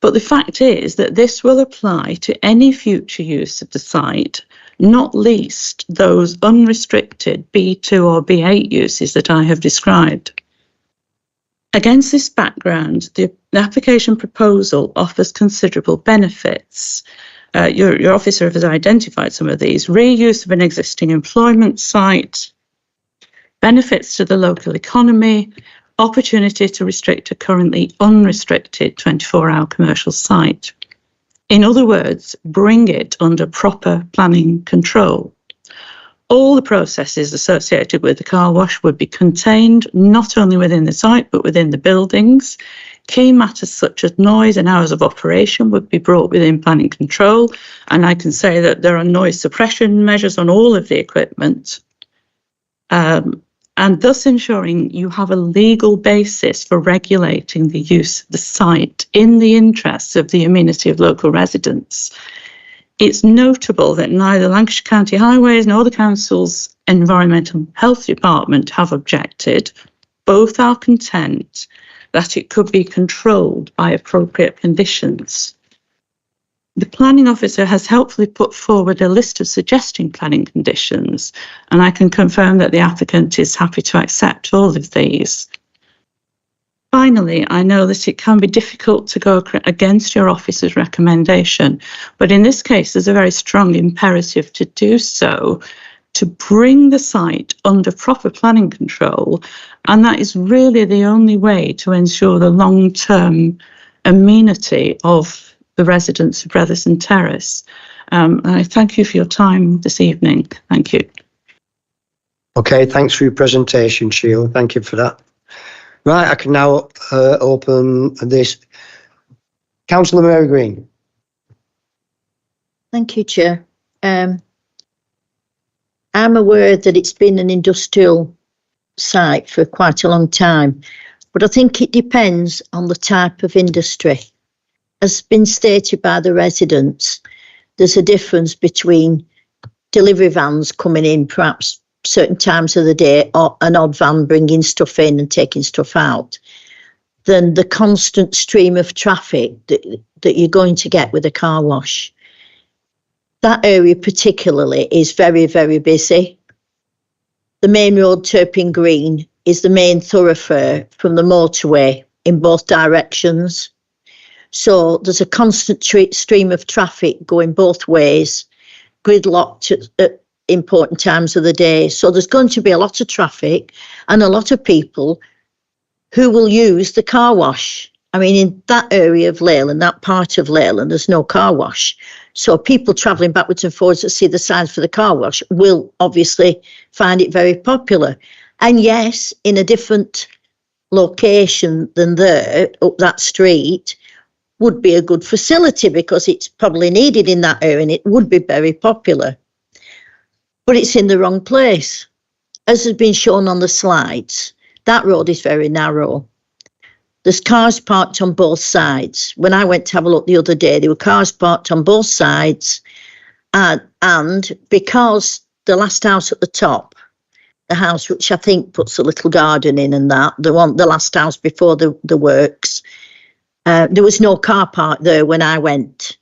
But the fact is that this will apply to any future use of the site, not least those unrestricted B2 or B8 uses that I have described. Against this background, the application proposal offers considerable benefits. Your officer has identified some of these: reuse of an existing employment site, benefits to the local economy, opportunity to restrict a currently unrestricted 24-hour commercial site. In other words, bring it under proper planning control. All the processes associated with the car wash would be contained not only within the site but within the buildings. Key matters such as noise and hours of operation would be brought within planning control, and I can say that there are noise suppression measures on all of the equipment. And thus ensuring you have a legal basis for regulating the use of the site in the interests of the amenity of local residents. It's notable that neither Lancashire County Highways nor the Council's Environmental Health Department have objected. Both are content that it could be controlled by appropriate conditions. The planning officer has helpfully put forward a list of suggesting planning conditions, and I can confirm that the applicant is happy to accept all of these. Finally, I know that it can be difficult to go against your officer's recommendation, but in this case, there's a very strong imperative to do so, to bring the site under proper planning control, and that is really the only way to ensure the long-term amenity of the residents of Bretherton Terrace. I thank you for your time this evening. Thank you. Okay, thanks for your presentation, Sheila. Thank you for that. Right, I can now open this. Councillor Mary Green. Thank you, Chair. I'm aware that it's been an industrial site for quite a long time, but I think it depends on the type of industry. As been stated by the residents, there's a difference between delivery vans coming in perhaps certain times of the day, or an odd van bringing stuff in and taking stuff out, than the constant stream of traffic that you're going to get with a car wash. That area particularly is very, very busy. The main road, Turpin Green, is the main thoroughfare from the motorway in both directions. So there's a constant stream of traffic going both ways, gridlocked at important times of the day. So there's going to be a lot of traffic and a lot of people who will use the car wash. I mean, in that area of Leyland, that part of Leyland, there's no car wash. So people travelling backwards and forwards that see the signs for the car wash will obviously find it very popular. And yes, in a different location than there, up that street, would be a good facility because it's probably needed in that area and it would be very popular. But it's in the wrong place. As has been shown on the slides, that road is very narrow. There's cars parked on both sides. When I went to have a look the other day, there were cars parked on both sides. And because the last house at the top, the house which I think puts a little garden in and that, the last house before the works, there was no car park there when I went.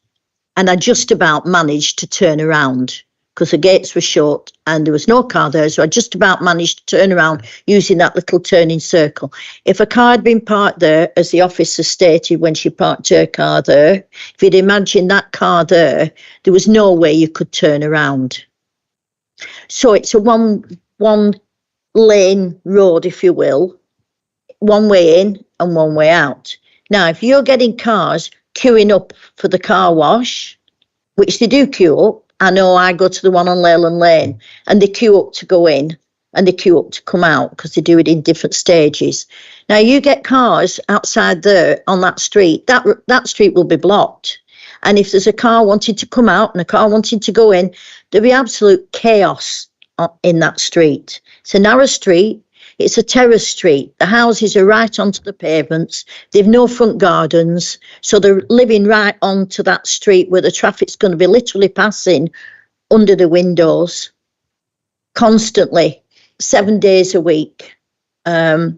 And I just about managed to turn around because the gates were shut and there was no car there. So I just about managed to turn around using that little turning circle. If a car had been parked there, as the officer stated when she parked her car there, if you'd imagine that car there was no way you could turn around. So it's a one lane road, if you will, one way in and one way out. Now, if you're getting cars queuing up for the car wash, which they do queue up, I know I go to the one on Leyland Lane and they queue up to go in and they queue up to come out because they do it in different stages. Now, you get cars outside there on that street, that street will be blocked. And if there's a car wanting to come out and a car wanting to go in, there'll be absolute chaos in that street. It's a narrow street. It's a terrace street. The houses are right onto the pavements. They've no front gardens. So they're living right onto that street where the traffic's going to be literally passing under the windows constantly, 7 days a week. That's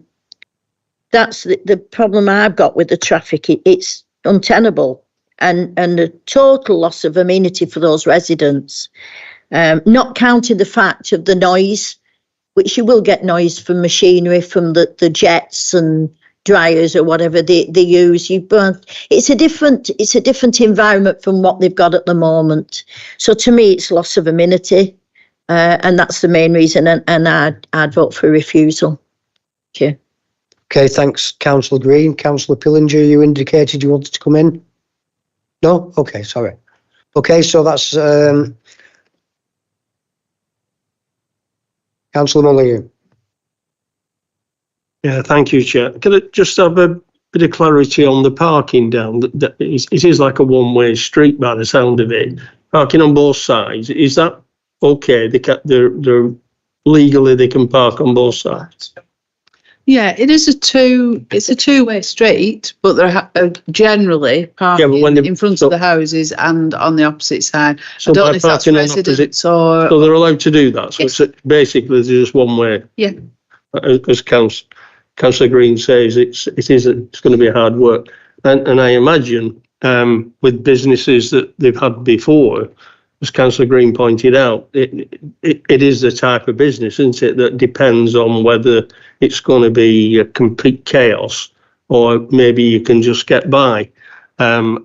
the problem I've got with the traffic. It's untenable and a total loss of amenity for those residents. Not counting the fact of the noise, which you will get noise from machinery, from the jets and dryers or whatever they use. It's a different environment from what they've got at the moment. So to me, it's loss of amenity, and that's the main reason. And I'd vote for refusal. Thank you. Okay, thanks, Councillor Green. Councillor Pillinger, you indicated you wanted to come in. No? Okay, sorry. Okay, so that's Councillor Mulligan. Yeah, thank you, Chair. Can I just have a bit of clarity on the parking down? It is like a one-way street by the sound of it. Parking on both sides, is that okay? They're legally they can park on both sides. Yeah, it's a two-way street, but they're generally parking in front of the houses and on the opposite side. So I don't know if that's residents or... So they're allowed to do that. So yes. It's basically just one way. Yeah. As Councillor Green says, it's going to be hard work, and I imagine with businesses that they've had before, as Councillor Green pointed out, it is the type of business, isn't it, that depends on whether it's going to be a complete chaos or maybe you can just get by. I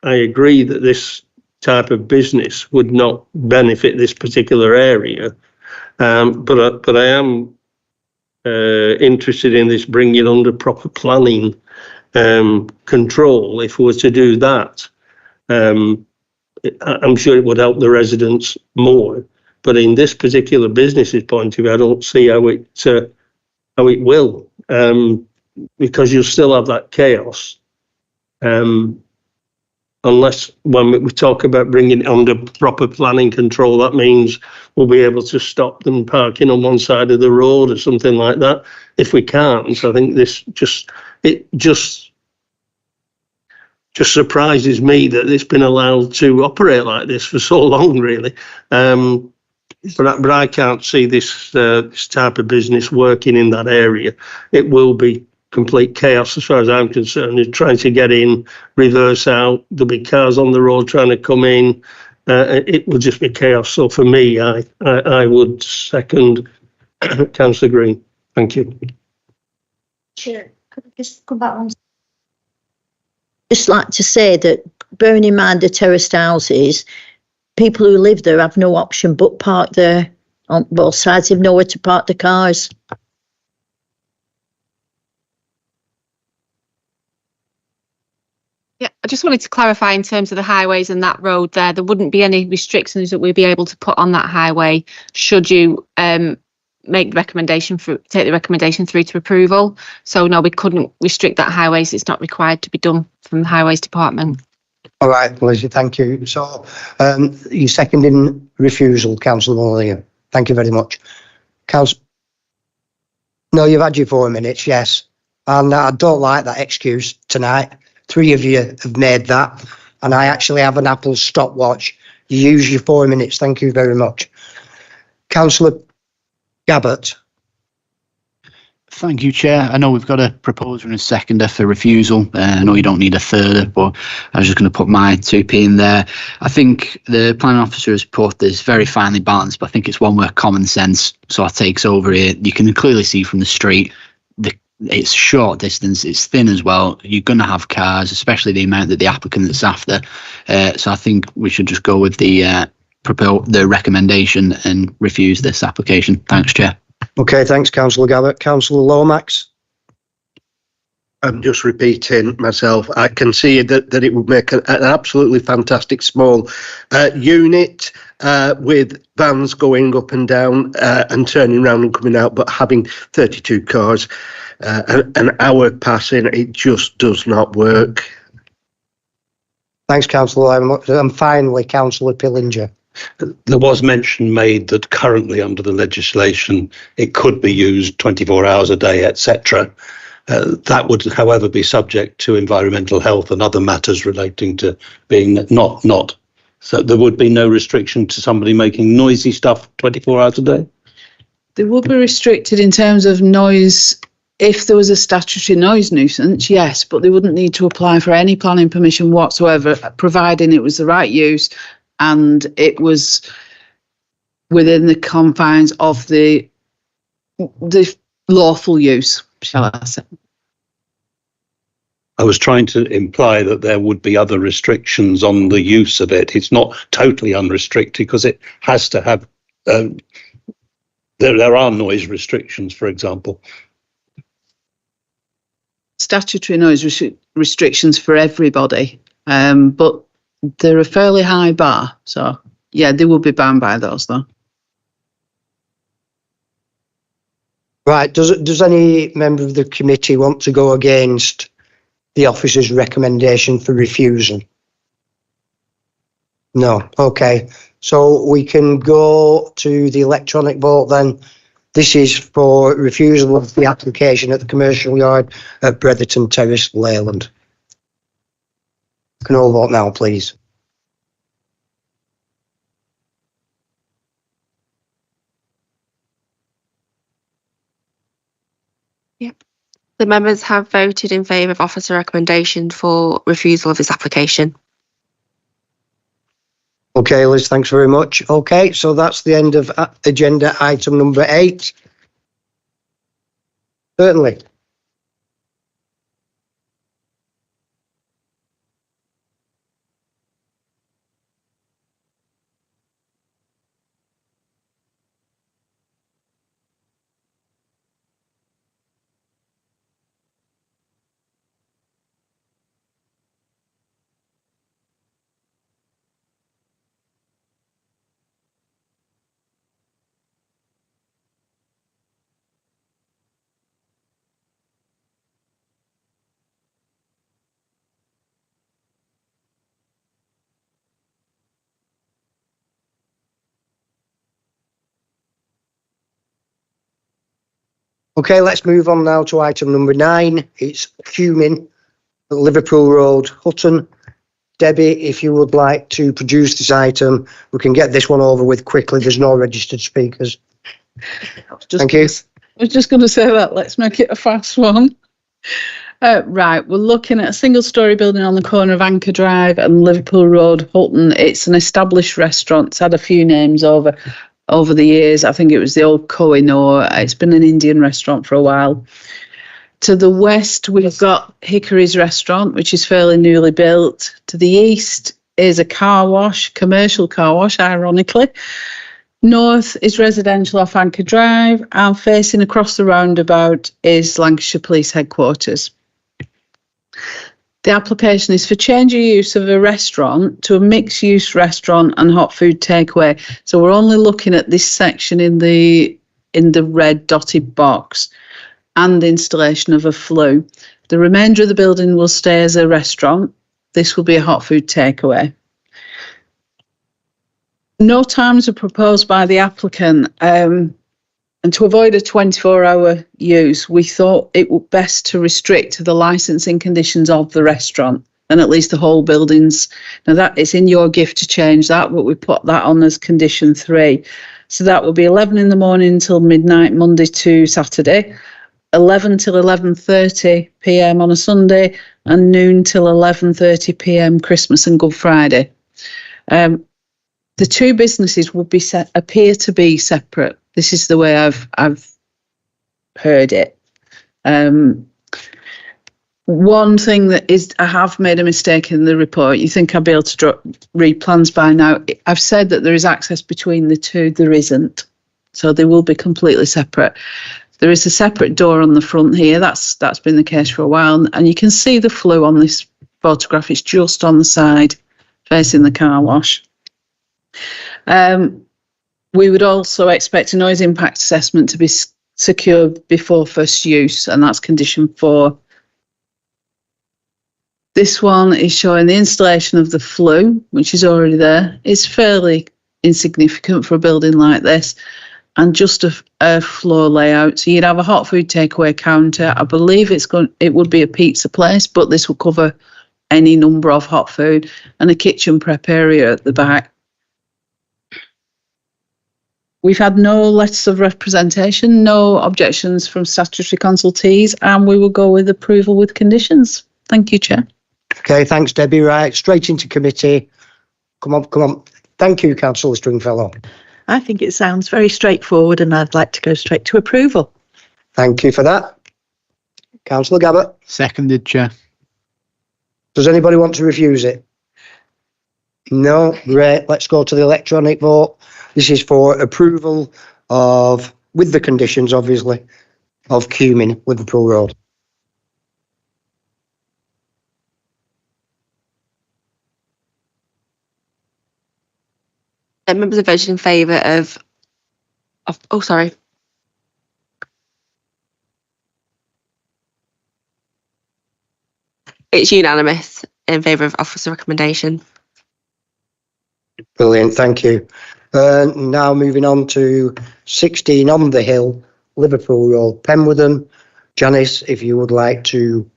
agree that this type of business would not benefit this particular area, but I am interested in this bringing it under proper planning control. If we were to do that, I'm sure it would help the residents more, but in this particular business's point of view, I don't see how it will, because you'll still have that chaos, unless when we talk about bringing it under proper planning control, that means we'll be able to stop them parking on one side of the road or something like that. If we can't, I think this just surprises me that it's been allowed to operate like this for so long, really. But I can't see this type of business working in that area. It will be complete chaos as far as I'm concerned. They're trying to get in, reverse out. There'll be cars on the road trying to come in. It will just be chaos. So for me, I would second Councillor Green. Thank you. Chair, could I just come back on? Just like to say that, bearing in mind the terraced houses, people who live there have no option but park there on both sides. They've nowhere to park the cars. Yeah, I just wanted to clarify in terms of the highways and that road there wouldn't be any restrictions that we'd be able to put on that highway should you take the recommendation through to approval. So no, we couldn't restrict that highways. It's not required to be done from the Highways Department. All right, Lizzie, thank you. So you seconding refusal, Councillor Mulliner. Thank you very much. No, you've had your 4 minutes, yes. And I don't like that excuse tonight. 3 of you have made that. And I actually have an Apple stopwatch. You use your 4 minutes. Thank you very much. Councillor Gabbert. Thank you, Chair. I know we've got a proposer and a seconder for refusal. I know you don't need a third, but I was just going to put my 2p in there. I think the planning officer's report is very finely balanced, but I think it's one where common sense sort of takes over here. You can clearly see from the street, it's short distance, it's thin as well. You're going to have cars, especially the amount that the applicant's after. So I think we should just go with the recommendation and refuse this application. Thanks, Chair. Okay, thanks, Councillor Gabbert. Councillor Lomax. I'm just repeating myself. I can see that it would make an absolutely fantastic small unit with vans going up and down and turning around and coming out, but having 32 cars an hour passing, it just does not work. Thanks, Councillor. And finally, Councillor Pillinger. There was mention made that currently under the legislation it could be used 24 hours a day, etc. That would, however, be subject to environmental health and other matters relating to being not. So there would be no restriction to somebody making noisy stuff 24 hours a day? They would be restricted in terms of noise. If there was a statutory noise nuisance, yes, but they wouldn't need to apply for any planning permission whatsoever, providing it was the right use and it was within the confines of the lawful use, shall I say. I was trying to imply that there would be other restrictions on the use of it. It's not totally unrestricted because it has to have, there are noise restrictions, for example. Statutory noise restrictions for everybody, but they're a fairly high bar. So, yeah, they will be bound by those, though. Right. Does any member of the committee want to go against the officer's recommendation for refusal? No. Okay. So we can go to the electronic vote then. This is for refusal of the application at the commercial yard at Bretherton Terrace, Leyland. Can all vote now, please? Yep. The members have voted in favour of officer recommendation for refusal of this application. Okay, Liz, thanks very much. Okay, so that's the end of agenda item number 8. Certainly. Okay, let's move on now to item number 9. It's fuming at Liverpool Road, Hutton. Debbie, if you would like to produce this item, we can get this one over with quickly. There's no registered speakers. Thank you. I was just going to say that. Let's make it a fast one. Right, we're looking at a single-storey building on the corner of Anchor Drive and Liverpool Road, Hutton. It's an established restaurant. It's had a few names over the years. I think it was the old Kohinoor. It's been an Indian restaurant for a while. To the west, we've got Hickory's Restaurant, which is fairly newly built. To the east is a car wash, commercial car wash, ironically. North is residential off Anchor Drive, and facing across the roundabout is Lancashire Police Headquarters. The application is for change of use of a restaurant to a mixed-use restaurant and hot food takeaway. So we're only looking at this section in the red dotted box, and the installation of a flue. The remainder of the building will stay as a restaurant. This will be a hot food takeaway. No times are proposed by the applicant, and to avoid a 24-hour use, we thought it would best to restrict to the licensing conditions of the restaurant and at least the whole buildings. Now that it's in your gift to change that, but we put that on as condition 3. So that will be 11 in the morning until midnight, Monday to Saturday, 11 till 11:30 p.m. on a Sunday, and noon till 11:30 p.m. Christmas and Good Friday. The two businesses would be appear to be separate. This is the way I've heard it. One thing that is, I have made a mistake in the report. You think I'll be able to read plans by now. I've said that there is access between the two. There isn't. So they will be completely separate. There is a separate door on the front here. That's been the case for a while. And you can see the flue on this photograph. It's just on the side facing the car wash. We would also expect a noise impact assessment to be secured before first use, and that's condition 4. This one is showing the installation of the flue, which is already there. It's fairly insignificant for a building like this, and just a floor layout. So you'd have a hot food takeaway counter. I believe it would be a pizza place, but this will cover any number of hot food, and a kitchen prep area at the back. We've had no letters of representation, no objections from statutory consultees, and we will go with approval with conditions. Thank you, Chair. Okay, thanks, Debbie. Right, straight into committee. Come on. Thank you, Councillor Stringfellow. I think it sounds very straightforward, and I'd like to go straight to approval. Thank you for that. Councillor Gabbert. Seconded, Chair. Does anybody want to refuse it? No? Great. Let's go to the electronic vote. This is for approval of, with the conditions, obviously, of Cumin, Liverpool Road. Members are voted in favour of. Oh, sorry. It's unanimous in favour of officer recommendation. Brilliant, thank you. Now moving on to 16 On the Hill, Liverpool Road, Penwortham. Janice, if you would like to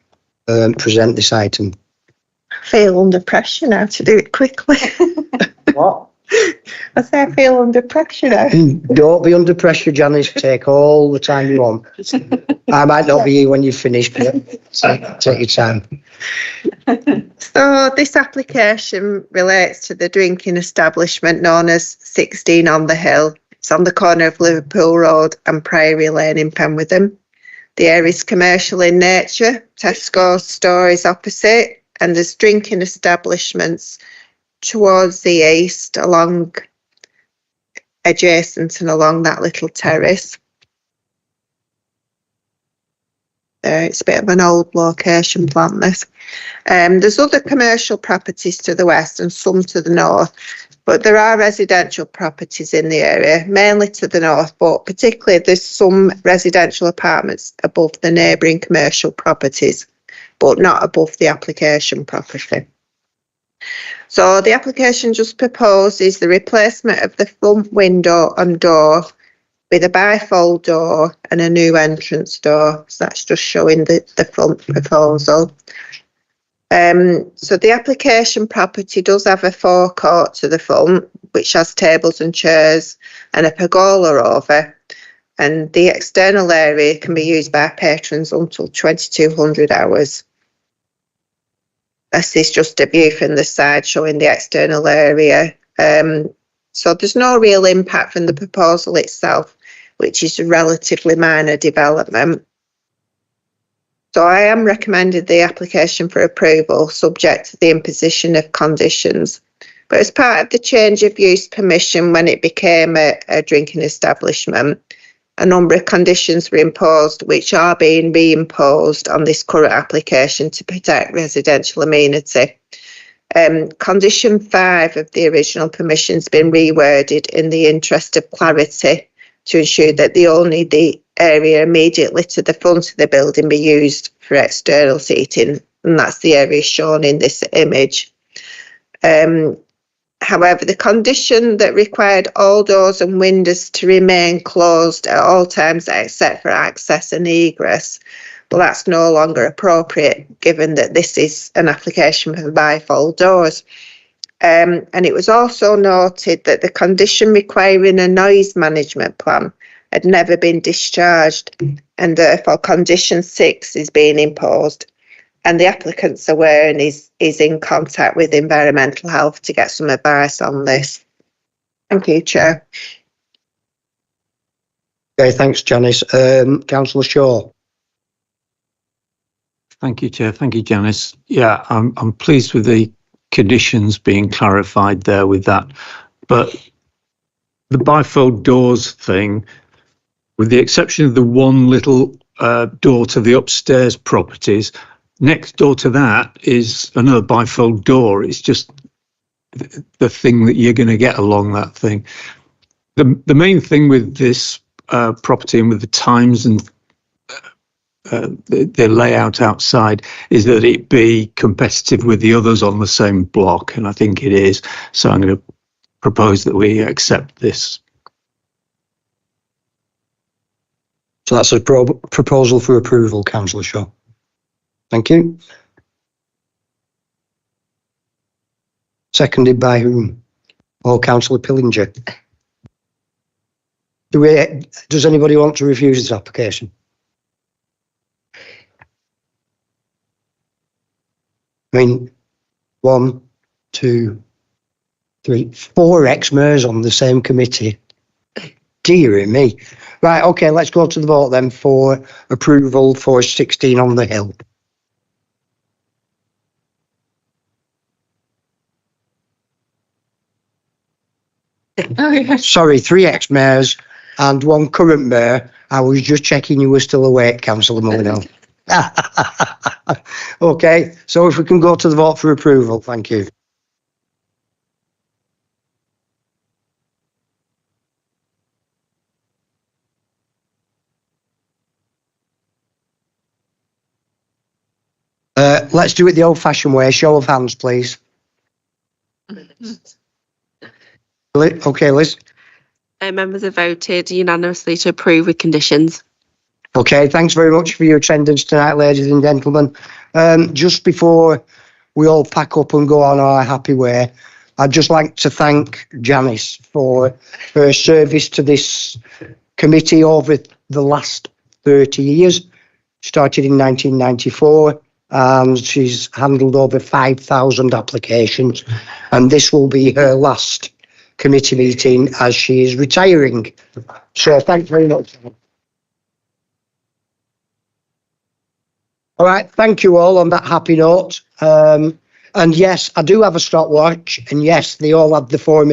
present this item. I feel under pressure now to do it quickly. What? I say I feel under pressure now. Don't be under pressure, Janice. Take all the time you want. I might not be here when you finish, but take your time. So this application relates to the drinking establishment known as 16 On the Hill. It's on the corner of Liverpool Road and Priory Lane in Penwortham. The area is commercial in nature. Tesco's store is opposite, and there's drinking establishments towards the east, along adjacent and along that little terrace. It's a bit of an old location plan, this. There's other commercial properties to the west and some to the north, but there are residential properties in the area, mainly to the north, but particularly there's some residential apartments above the neighbouring commercial properties, but not above the application property. So the application just proposes the replacement of the front window and door with a bifold door and a new entrance door. So that's just showing the front proposal. So the application property does have a forecourt to the front, which has tables and chairs and a pergola over. And the external area can be used by patrons until 2200 hours. This is just a view from the side showing the external area. So there's no real impact from the proposal itself, which is a relatively minor development. So I am recommending the application for approval subject to the imposition of conditions. But as part of the change of use permission when it became a drinking establishment, a number of conditions were imposed which are being reimposed on this current application to protect residential amenity. Condition 5 of the original permission has been reworded in the interest of clarity to ensure that only the area immediately to the front of the building be used for external seating, and that's the area shown in this image. However, the condition that required all doors and windows to remain closed at all times except for access and egress, well, that's no longer appropriate given that this is an application for bifold doors. And it was also noted that the condition requiring a noise management plan had never been discharged, and therefore condition 6 is being imposed. And the applicant's aware and is in contact with environmental health to get some advice on this. Thank you, Chair. Okay, thanks, Janice. Councillor Shaw. Thank you, Chair. Thank you, Janice. Yeah, I'm pleased with the conditions being clarified there with that. But the bifold doors thing, with the exception of the one little door to the upstairs properties, next door to that is another bifold door. It's just the thing that you're going to get along that thing. The main thing with this property and with the times and the layout outside is that it be competitive with the others on the same block, and I think it is. So I'm going to propose that we accept this. So that's a proposal for approval, Councillor Shaw. Thank you. Seconded by whom? Oh, Councillor Pillinger. Does anybody want to refuse this application? I mean, 1, 2, 3, 4 ex-mayors on the same committee. Dear me. Right, okay, let's go to the vote then for approval for 16 on the Hill. Oh, yeah. Sorry, 3 ex-mayors and 1 current mayor. I was just checking you were still awake, Councillor Mullinoe. Okay, so if we can go to the vote for approval, thank you. Let's do it the old-fashioned way. Show of hands, please. Okay, Liz. Members have voted unanimously to approve with conditions. Okay, thanks very much for your attendance tonight, ladies and gentlemen. Just before we all pack up and go on our happy way, I'd just like to thank Janice for her service to this committee over the last 30 years. Started in 1994, and she's handled over 5,000 applications, and this will be her last committee meeting as she is retiring. So thanks very much. All right, thank you all on that happy note. And yes, I do have a stopwatch, and yes, they all have the 4 minutes.